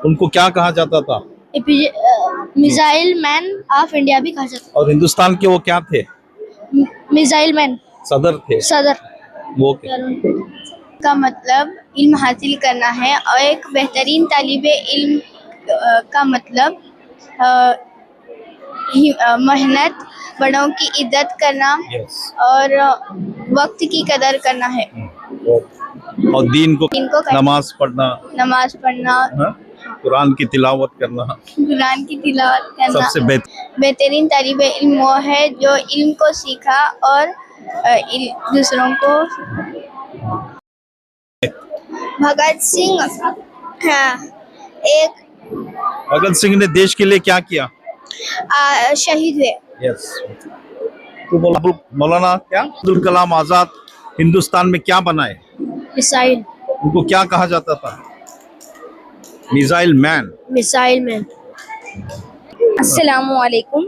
उनको क्या कहा जाता था? मिसाइल मैन ऑफ इंडिया भी कहा जाता और हिंदुस्तान के वो क्या थे? है। मिसाइल मैन सदर थे। वो का मतलब इल्म हासिल करना है और एक बेहतरीन तालिबे इल्म का मतलब मेहनत, बड़ों की इज्जत करना और वक्त की कदर करना है। और दीन को नमाज पढ़ना, कुरान की तिलावत करना। सबसे बेहतरीन तालिबे इल्म वो है जो इल्म को सीखा और दूसरों को। भगत सिंह ने देश के लिए क्या किया? शहीद हुए। तो मौलाना क्या अब्दुल कलाम आजाद हिंदुस्तान में क्या बनाए? मिसाइल। उनको क्या कहा जाता था? Missile man. अस्सलामुअलैकुम,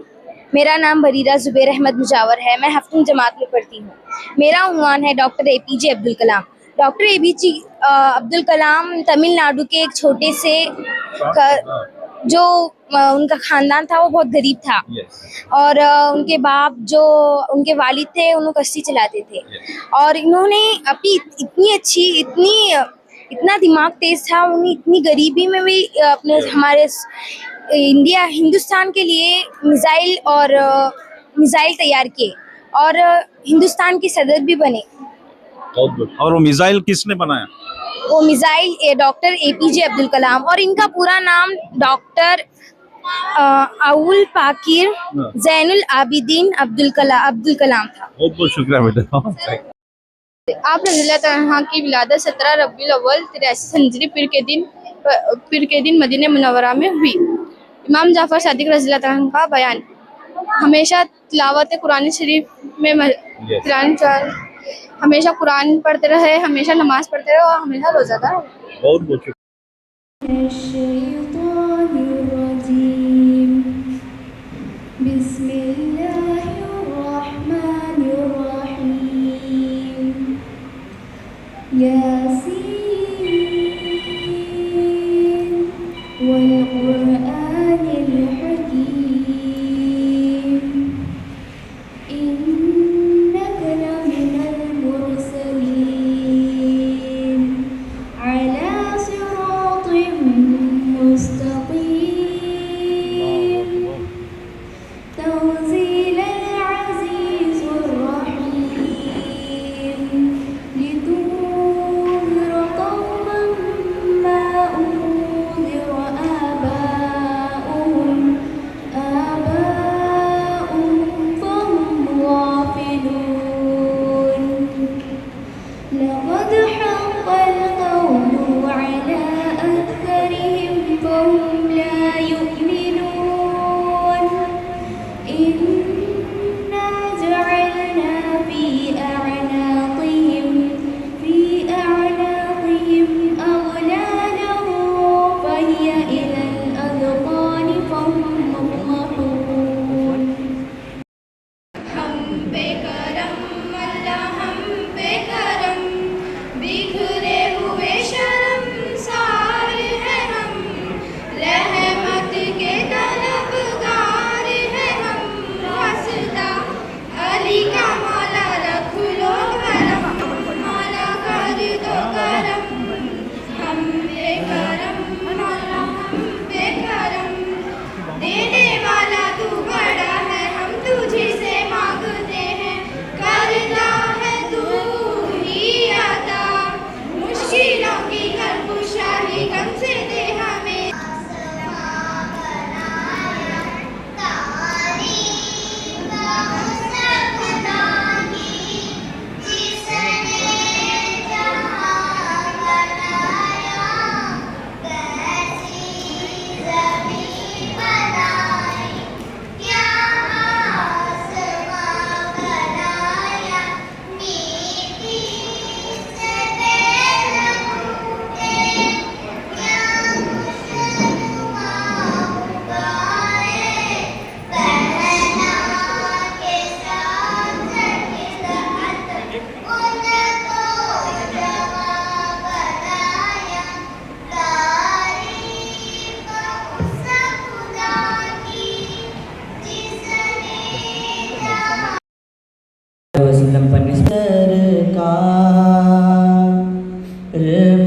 मेरा नाम बरीरा जुबैर अहमद मुजावर है। मैं हफ्तम जमात में पढ़ती हूँ। मेरा उन्वान है doctor APJ Abdul Kalam. Doctor APJ Abdul Kalam Tamil Nadu के एक छोटे से जो उनका ख़ानदान था वो बहुत गरीब था और उनके बाप जो उनके वालिद थे उन्होंने कश्ती चलाते थे और इन्होंने अपनी इतना दिमाग तेज था, उन्हें इतनी गरीबी में भी अपने हमारे हिंदुस्तान के लिए मिसाइल तैयार किए और हिंदुस्तान के सदर भी बने। और वो मिसाइल किसने बनाया? वो missile doctor APJ Abdul Kalam और इनका पूरा नाम डॉक्टर अवुल पाकिर जैनुल आबिदीन अब्दुल कलाम था। बहुत बहुत शुक्रिया बेटा। आप रज़ियल्लाहु तआला की विलादत 17 रबीउल अव्वल 83 हिजरी पीर के दिन मदीना मुनव्वरा में हुई। इमाम जाफ़र सादिक रज़ियल्लाहु तआला का बयान हमेशा तिलावत कुरान शरीफ में हमेशा कुरान पढ़ते रहे, हमेशा नमाज पढ़ते रहे और हमेशा रोज़ादार रहे। बहुत बहुत यासीन वल क़ुरआनिल हकीम इन्नका लमिनल मुरसलीन अला सिरातिम मुस्तक़ीम तंज़ीलल अज़ीज़िर रहीम लितुन्ज़िर क़ौमन मा उन्ज़िर आबाउहुम फहुम गाफ़िलून लक़द हक़्क़ल क़ौलु अला अक्सरिहिम फहुम ला युमिनून इन्ना जअलना फी अअनाक़िहिम अग़लालन फहिय इलल अज़क़ानि फहुम मुक़महून हम बेकरम अल्लाह हम बेकरम बिखरे हुए शर्मसार हैं हम रहमत के तलबगार हैं हम वास्ता अली का मौला रख लो करम मौला कर दो करम हम बेकरम मौला हम बेकरम देने वाला तू बड़ा है हम तुझे से मांगते हैं करता है तू ही अता मुश्किलों की हर कुशाही गम से दे हमें सरकार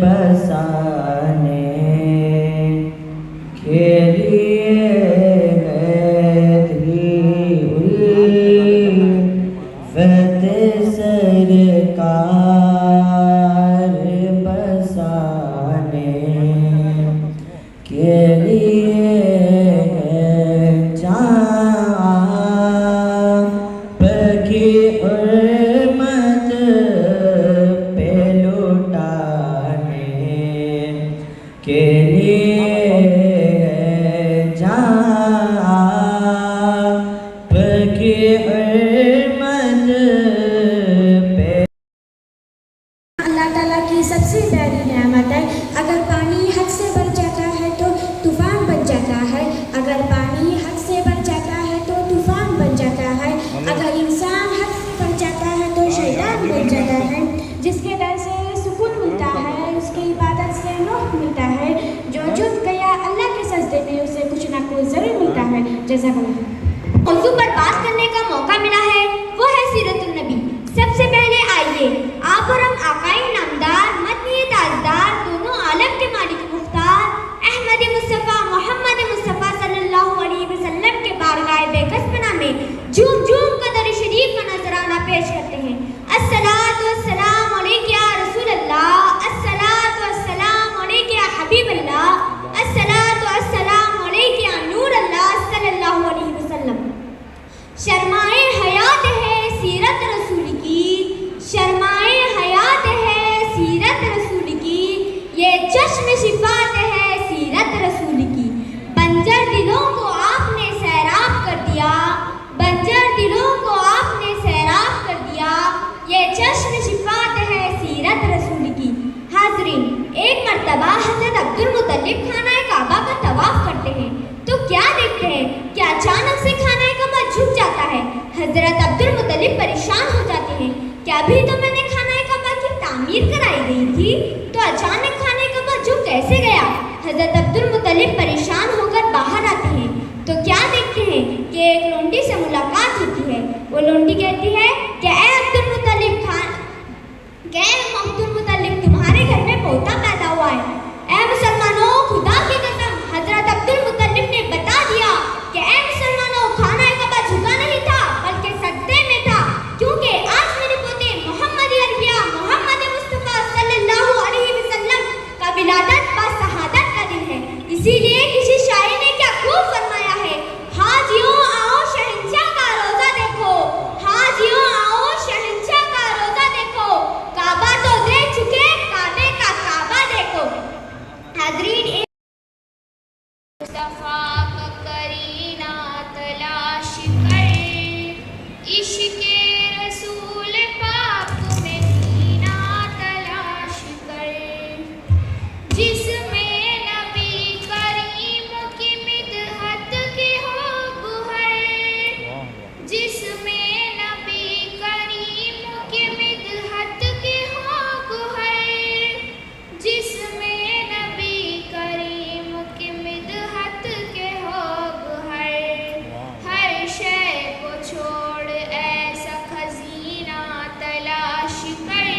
बसाने के लिए थी उल्फत सरकार बसाने के लिए चाँद की उर्मत पे लुटाने के लिए चाँद की उर्मत पे अल्लाह ताला की सबसे प्यारी नेमत है। अगर पानी हद से बढ़ जाता है तो तूफान बन जाता है, अगर पानी हद से बढ़ जाता है तो तूफान बन जाता है, अगर इंसान हद से बढ़ जाता है तो शैतान बन जाता है। जिसके डर से सुकून मिलता है उसकी इबादत से नूह मिलता है, जो झुक गया अल्लाह के सजदे में उसे कुछ ना कुछ जरूर मिलता है। जज़ाकल्लाह। मौजू पर बात करने का मौका मिला है वो है सीरतुन नबी। सबसे पहले आइए आप और हम आकाई नामदार मदनी ताजदार दोनों आलम के मालिक मुख्तार अहमद मुस्तफ़ा मोहम्मद मुस्तफ़ा सल्लल्लाहु अलैहि वसल्लम के बारगाह बेकसपना में झूम झूम कदर शरीफ का नजराना पेश करते हैं। अस्सलातु वस्सलाम अलैका या रसूल अल्लाह, अस्सलातु वस्सलाम अलैका या हबीब अल्लाह, अस्सलातु वस्सलाम अलैका या नूर अल्लाह सल्लल्लाहु अलैहि वसल्लम। शर्माए हयात है सीरत रसूल की, शर्माए हयात है सीरत रसूल की, ये चश्म शिफात है सीरत रसूल की। बंजर दिलों को आपने सैराब कर दिया, बंजर दिलों को आपने सैराब कर दिया, ये चश्म शिफात है सीरत रसूल की। हाजरीन, एक मर्तबा हज़रत अब्दुल मुत्तलिब खाना काबा का तवाफ करते हैं तो क्या देखते हैं कि अचानक से खाना काबा झुक जाता है। हज़रत अब्दुल मुत्तलिब परेशान हो जाते हैं, क्या अभी तो मैंने खाना काबा की तामीर कराई गई मुलाकात होती है। वो लोंडी कहती है कि ए अब्दुल मुत्तलिब खान, के अब्दुल मुत्तलिब तुम्हारे घर में पोता पैदा हुआ है। ए मुसलमानों, खुदा की कसम, हजरत अब्दुल मुत्तलिब ने बता दिया कि ए मुसलमानों, खाना कबा झुका नहीं था बल्कि सजदे में था, क्योंकि आज मेरे पोते मोहम्मद अरबिया मोहम्मद मुस्तफा सल्लल्लाहु अलैहि वसल्लम का विलादत व शहादत का दिन है। इसीलिए किसी शायर ने क्या खूब फरमाया है, हाजियों आओ शहंशाह का रोजा देखो, हाजियों आओ शहंशाह का रोजा देखो, काबा तो देख चुके, काबे का काबा देखो। हाज़रीन, मुस्तफा का करीना तलाश कर, इश्क़े रसूल पाक में जीना तलाश कर, जिसमें नबी करीम की मिदहत के हो गुहर, जिसमें नबी करीम की मिदहत के हो गुहर, जिसमें नबी करीम की मिदहत के हो गुहर, हर शय को छोड़ ऐसा खजीना तलाश कर,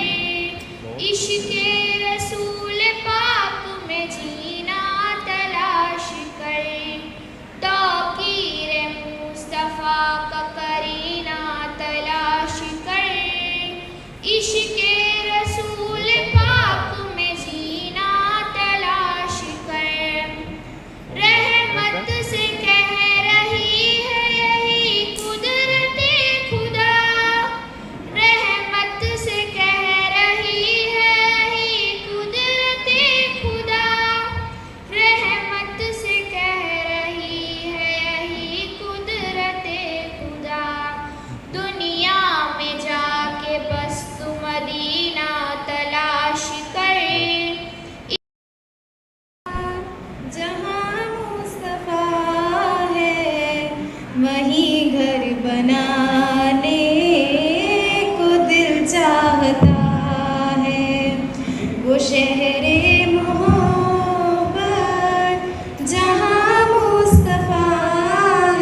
इश्क़े रसूल पाक में जीना तलाश कर, तौक़ीर मुस्तफ़ा का करीना तलाश कर, इश्क़े रसूल पाक में जीना तलाश कर। रहमत से कह रही है यही कुदरते खुदा, रहमत से कह रही है यही कुदरते खुदा, रहमत से कह रही है यही कुदरते खुदा। दुनिया में जाके बस तू मदीना तलाश कर, जहाँ मुस्तफा है वहीं घर बनाने को दिल चाहता है, वो शहरे मोहब्बत जहाँ मुस्तफा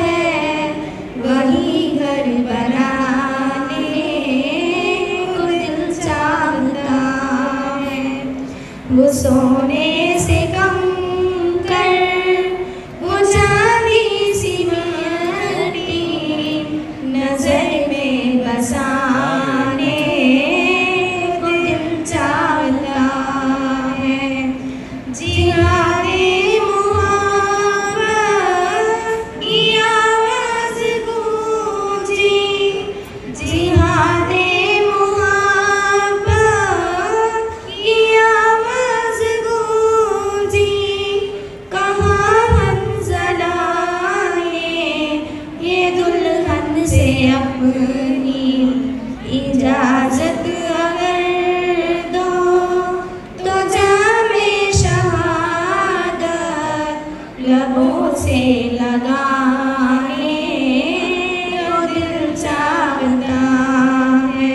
है वहीं घर बनाने को दिल चाहता है, वो सोने से कम कर, वो चांदी सी मिट्टी नजर में बसाने को दिल चाहता है। जिहादे मुहब्बत की आवाज़ गूंजी, जिहादे मुहब्बत की आवाज़ गूंजी, कहाँ हंज़ला ये दुल्हन से अपनी इजाज़त अगर दो, तो जामे शहादत लबों से लगाने को दिल चाहता है।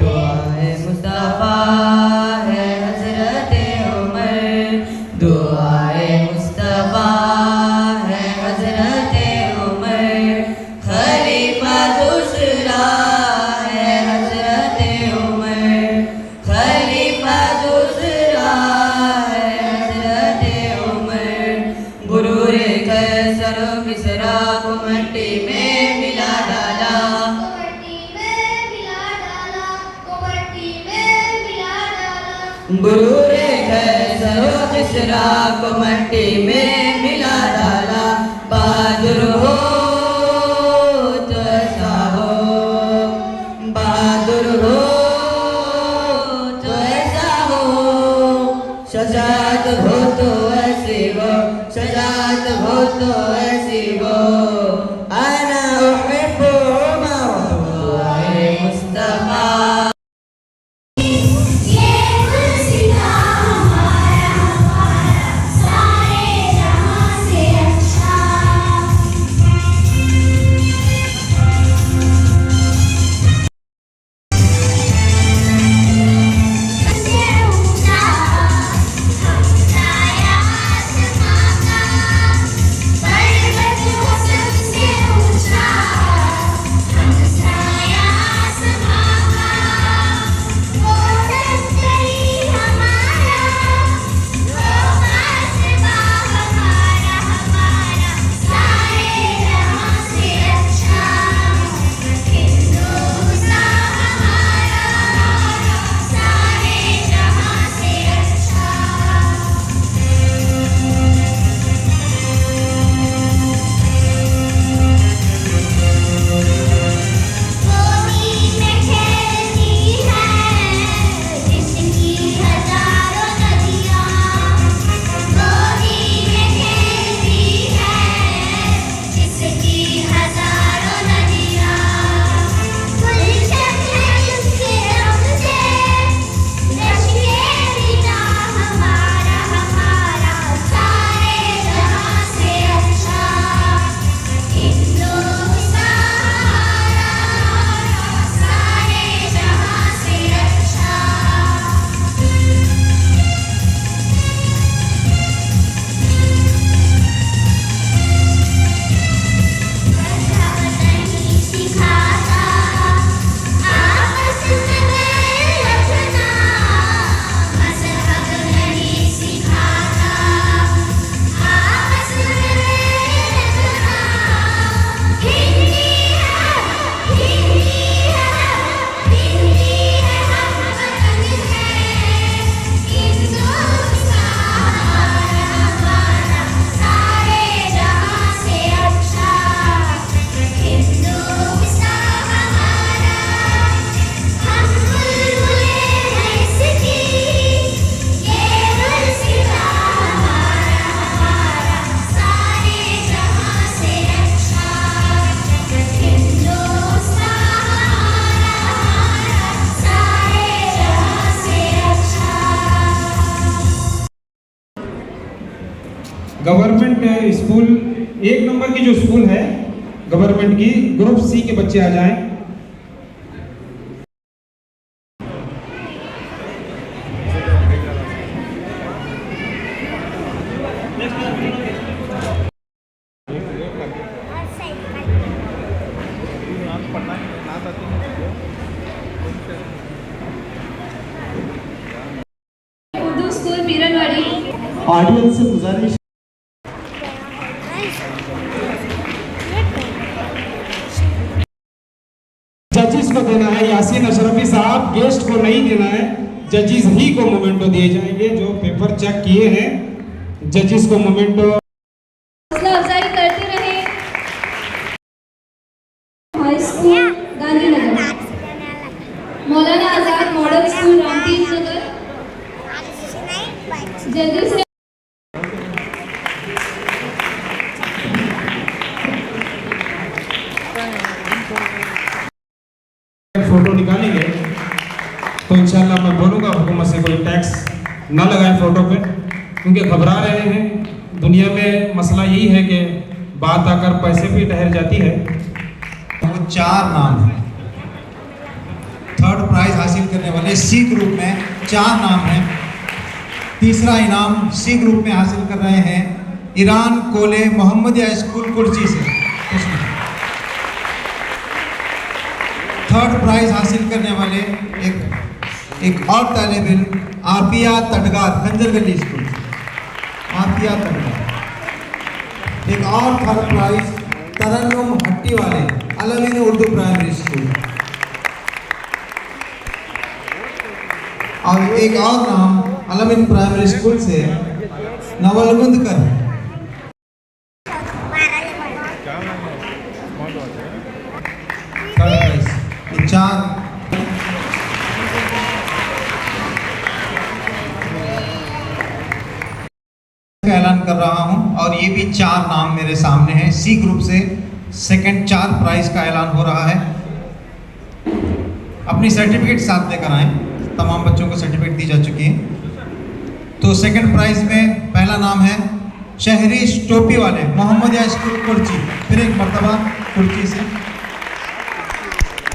दुआए मुस्तफ़ा है हज़रत उमर, दुआए मुस्तफ़ा है हज़रत उमर, खलीफा दूसरा है हज़रत उमर, खलीफा दूसरा है हज़रत उमर। गुरूर कैसर किसरा को मट्टी में मिला डाला, गुरूर कैसर किसरा को मट्टी में मिला डाला। बहादुर हो तो ऐसा हो, बहादुर हो तो ऐसा हो, शजात हो तो ऐसी हो, शजात हो तो ऐसी हो। गवर्नमेंट स्कूल 1 नंबर की जो स्कूल है गवर्नमेंट की, ग्रुप सी के बच्चे आ जाएं। उर्दू स्कूल पीरनवाड़ी। ऑडियंस से गुजारिश जजिस को देना है, यासीन अशरफी साहब, गेस्ट को नहीं देना है, जजिस ही को मोमेंटो दिए जाएंगे। जो पेपर चेक किए हैं जजिस को मोमेंटो। हौसला अफजाई करते रहे। High school Gandhinagar, Maulana Azad model school Ramtirth नगर। जल्दी से फोटो निकालेंगे तो इंशाल्लाह मैं बोलूँगा हुकूमत से कोई टैक्स ना लगाए फोटो पे, क्योंकि घबरा रहे हैं। दुनिया में मसला यही है कि बात आकर पैसे पे ठहर जाती है। वो 4 नाम हैं। 3rd प्राइज हासिल करने वाले सी ग्रुप में 4 नाम हैं। तीसरा इनाम सी ग्रुप में हासिल कर रहे हैं ईरान कोले मोहम्मदिया स्कूल कुर्ची से। 3rd प्राइज हासिल करने वाले एक और तालिब इल्म आफिया तटगार खंजर गली स्कूल, आफिया तटगार। एक और 3rd प्राइज तरन्नुम हट्टी वाले अलमीन उर्दू प्राइमरी स्कूल। और एक और नाम अलमीन प्राइमरी स्कूल से नवलगुंद कर। ऐलान कर रहा हूं और ये भी 4 नाम मेरे सामने हैं। सी ग्रुप से सेकंड 4 प्राइज का ऐलान हो रहा है। अपनी सर्टिफिकेट साथ लेकर आए। तमाम बच्चों को सर्टिफिकेट दी जा चुकी है। तो सेकंड प्राइज में पहला नाम है शहरी टोपी वाले मोहम्मदिया स्कूल कुर्ची, फिर एक मरतबा कुर्ची से।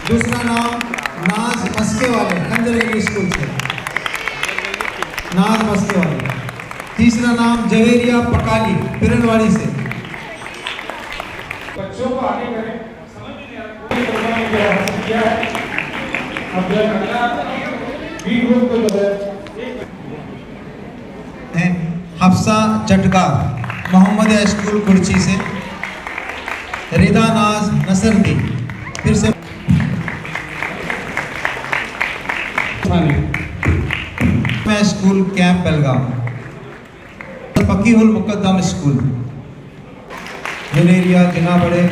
दूसरा नाम नाज मस्के वाले खंजर स्कूल से, नाज मस्के वाले। तीसरा नाम जवेरिया पकाली पिरनवाड़ी से। बच्चों को आगे करें, समझ नहीं आ रहा क्या है। अब बी ग्रुप को जो है हफ्सा चटकार मोहम्मदिया स्कूल कुर्ची से। रिदा नाज नसरदी फिर से। स्कूल कैंप बेलगाम। फकीहुल मुकद्दम स्कूल जुनेरिया जिना बड़े।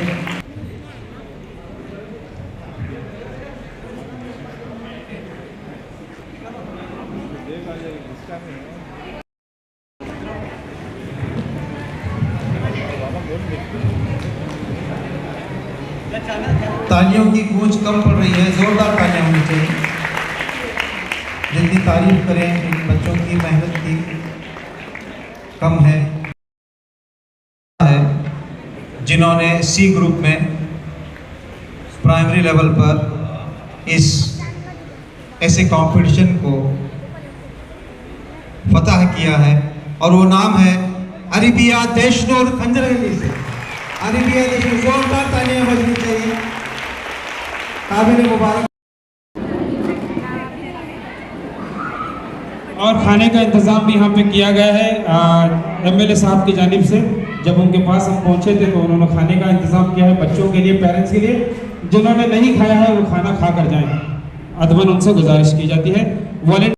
तालियों की गूंज कम पड़ रही है, जोरदार तालियां होनी चाहिए। जितनी तारीफ करें इन बच्चों की मेहनत की कम है। जिन्होंने सी ग्रुप में प्राइमरी लेवल पर इस ऐसे कंपटीशन को फतह किया है और वो नाम है अरबिया देशनूर खंजरगली से। अरबिया देशनूर, जोरदार तालियां बजनी चाहिए। काबिल मुबारक। और खाने का इंतज़ाम भी यहाँ पे किया गया है एमएलए साहब की जानिब से। जब उनके पास हम पहुँचे थे तो उन्होंने खाने का इंतज़ाम किया है बच्चों के लिए, पेरेंट्स के लिए। जिन्होंने नहीं खाया है वो खाना खा कर जाएं, अदबन उनसे गुजारिश की जाती है।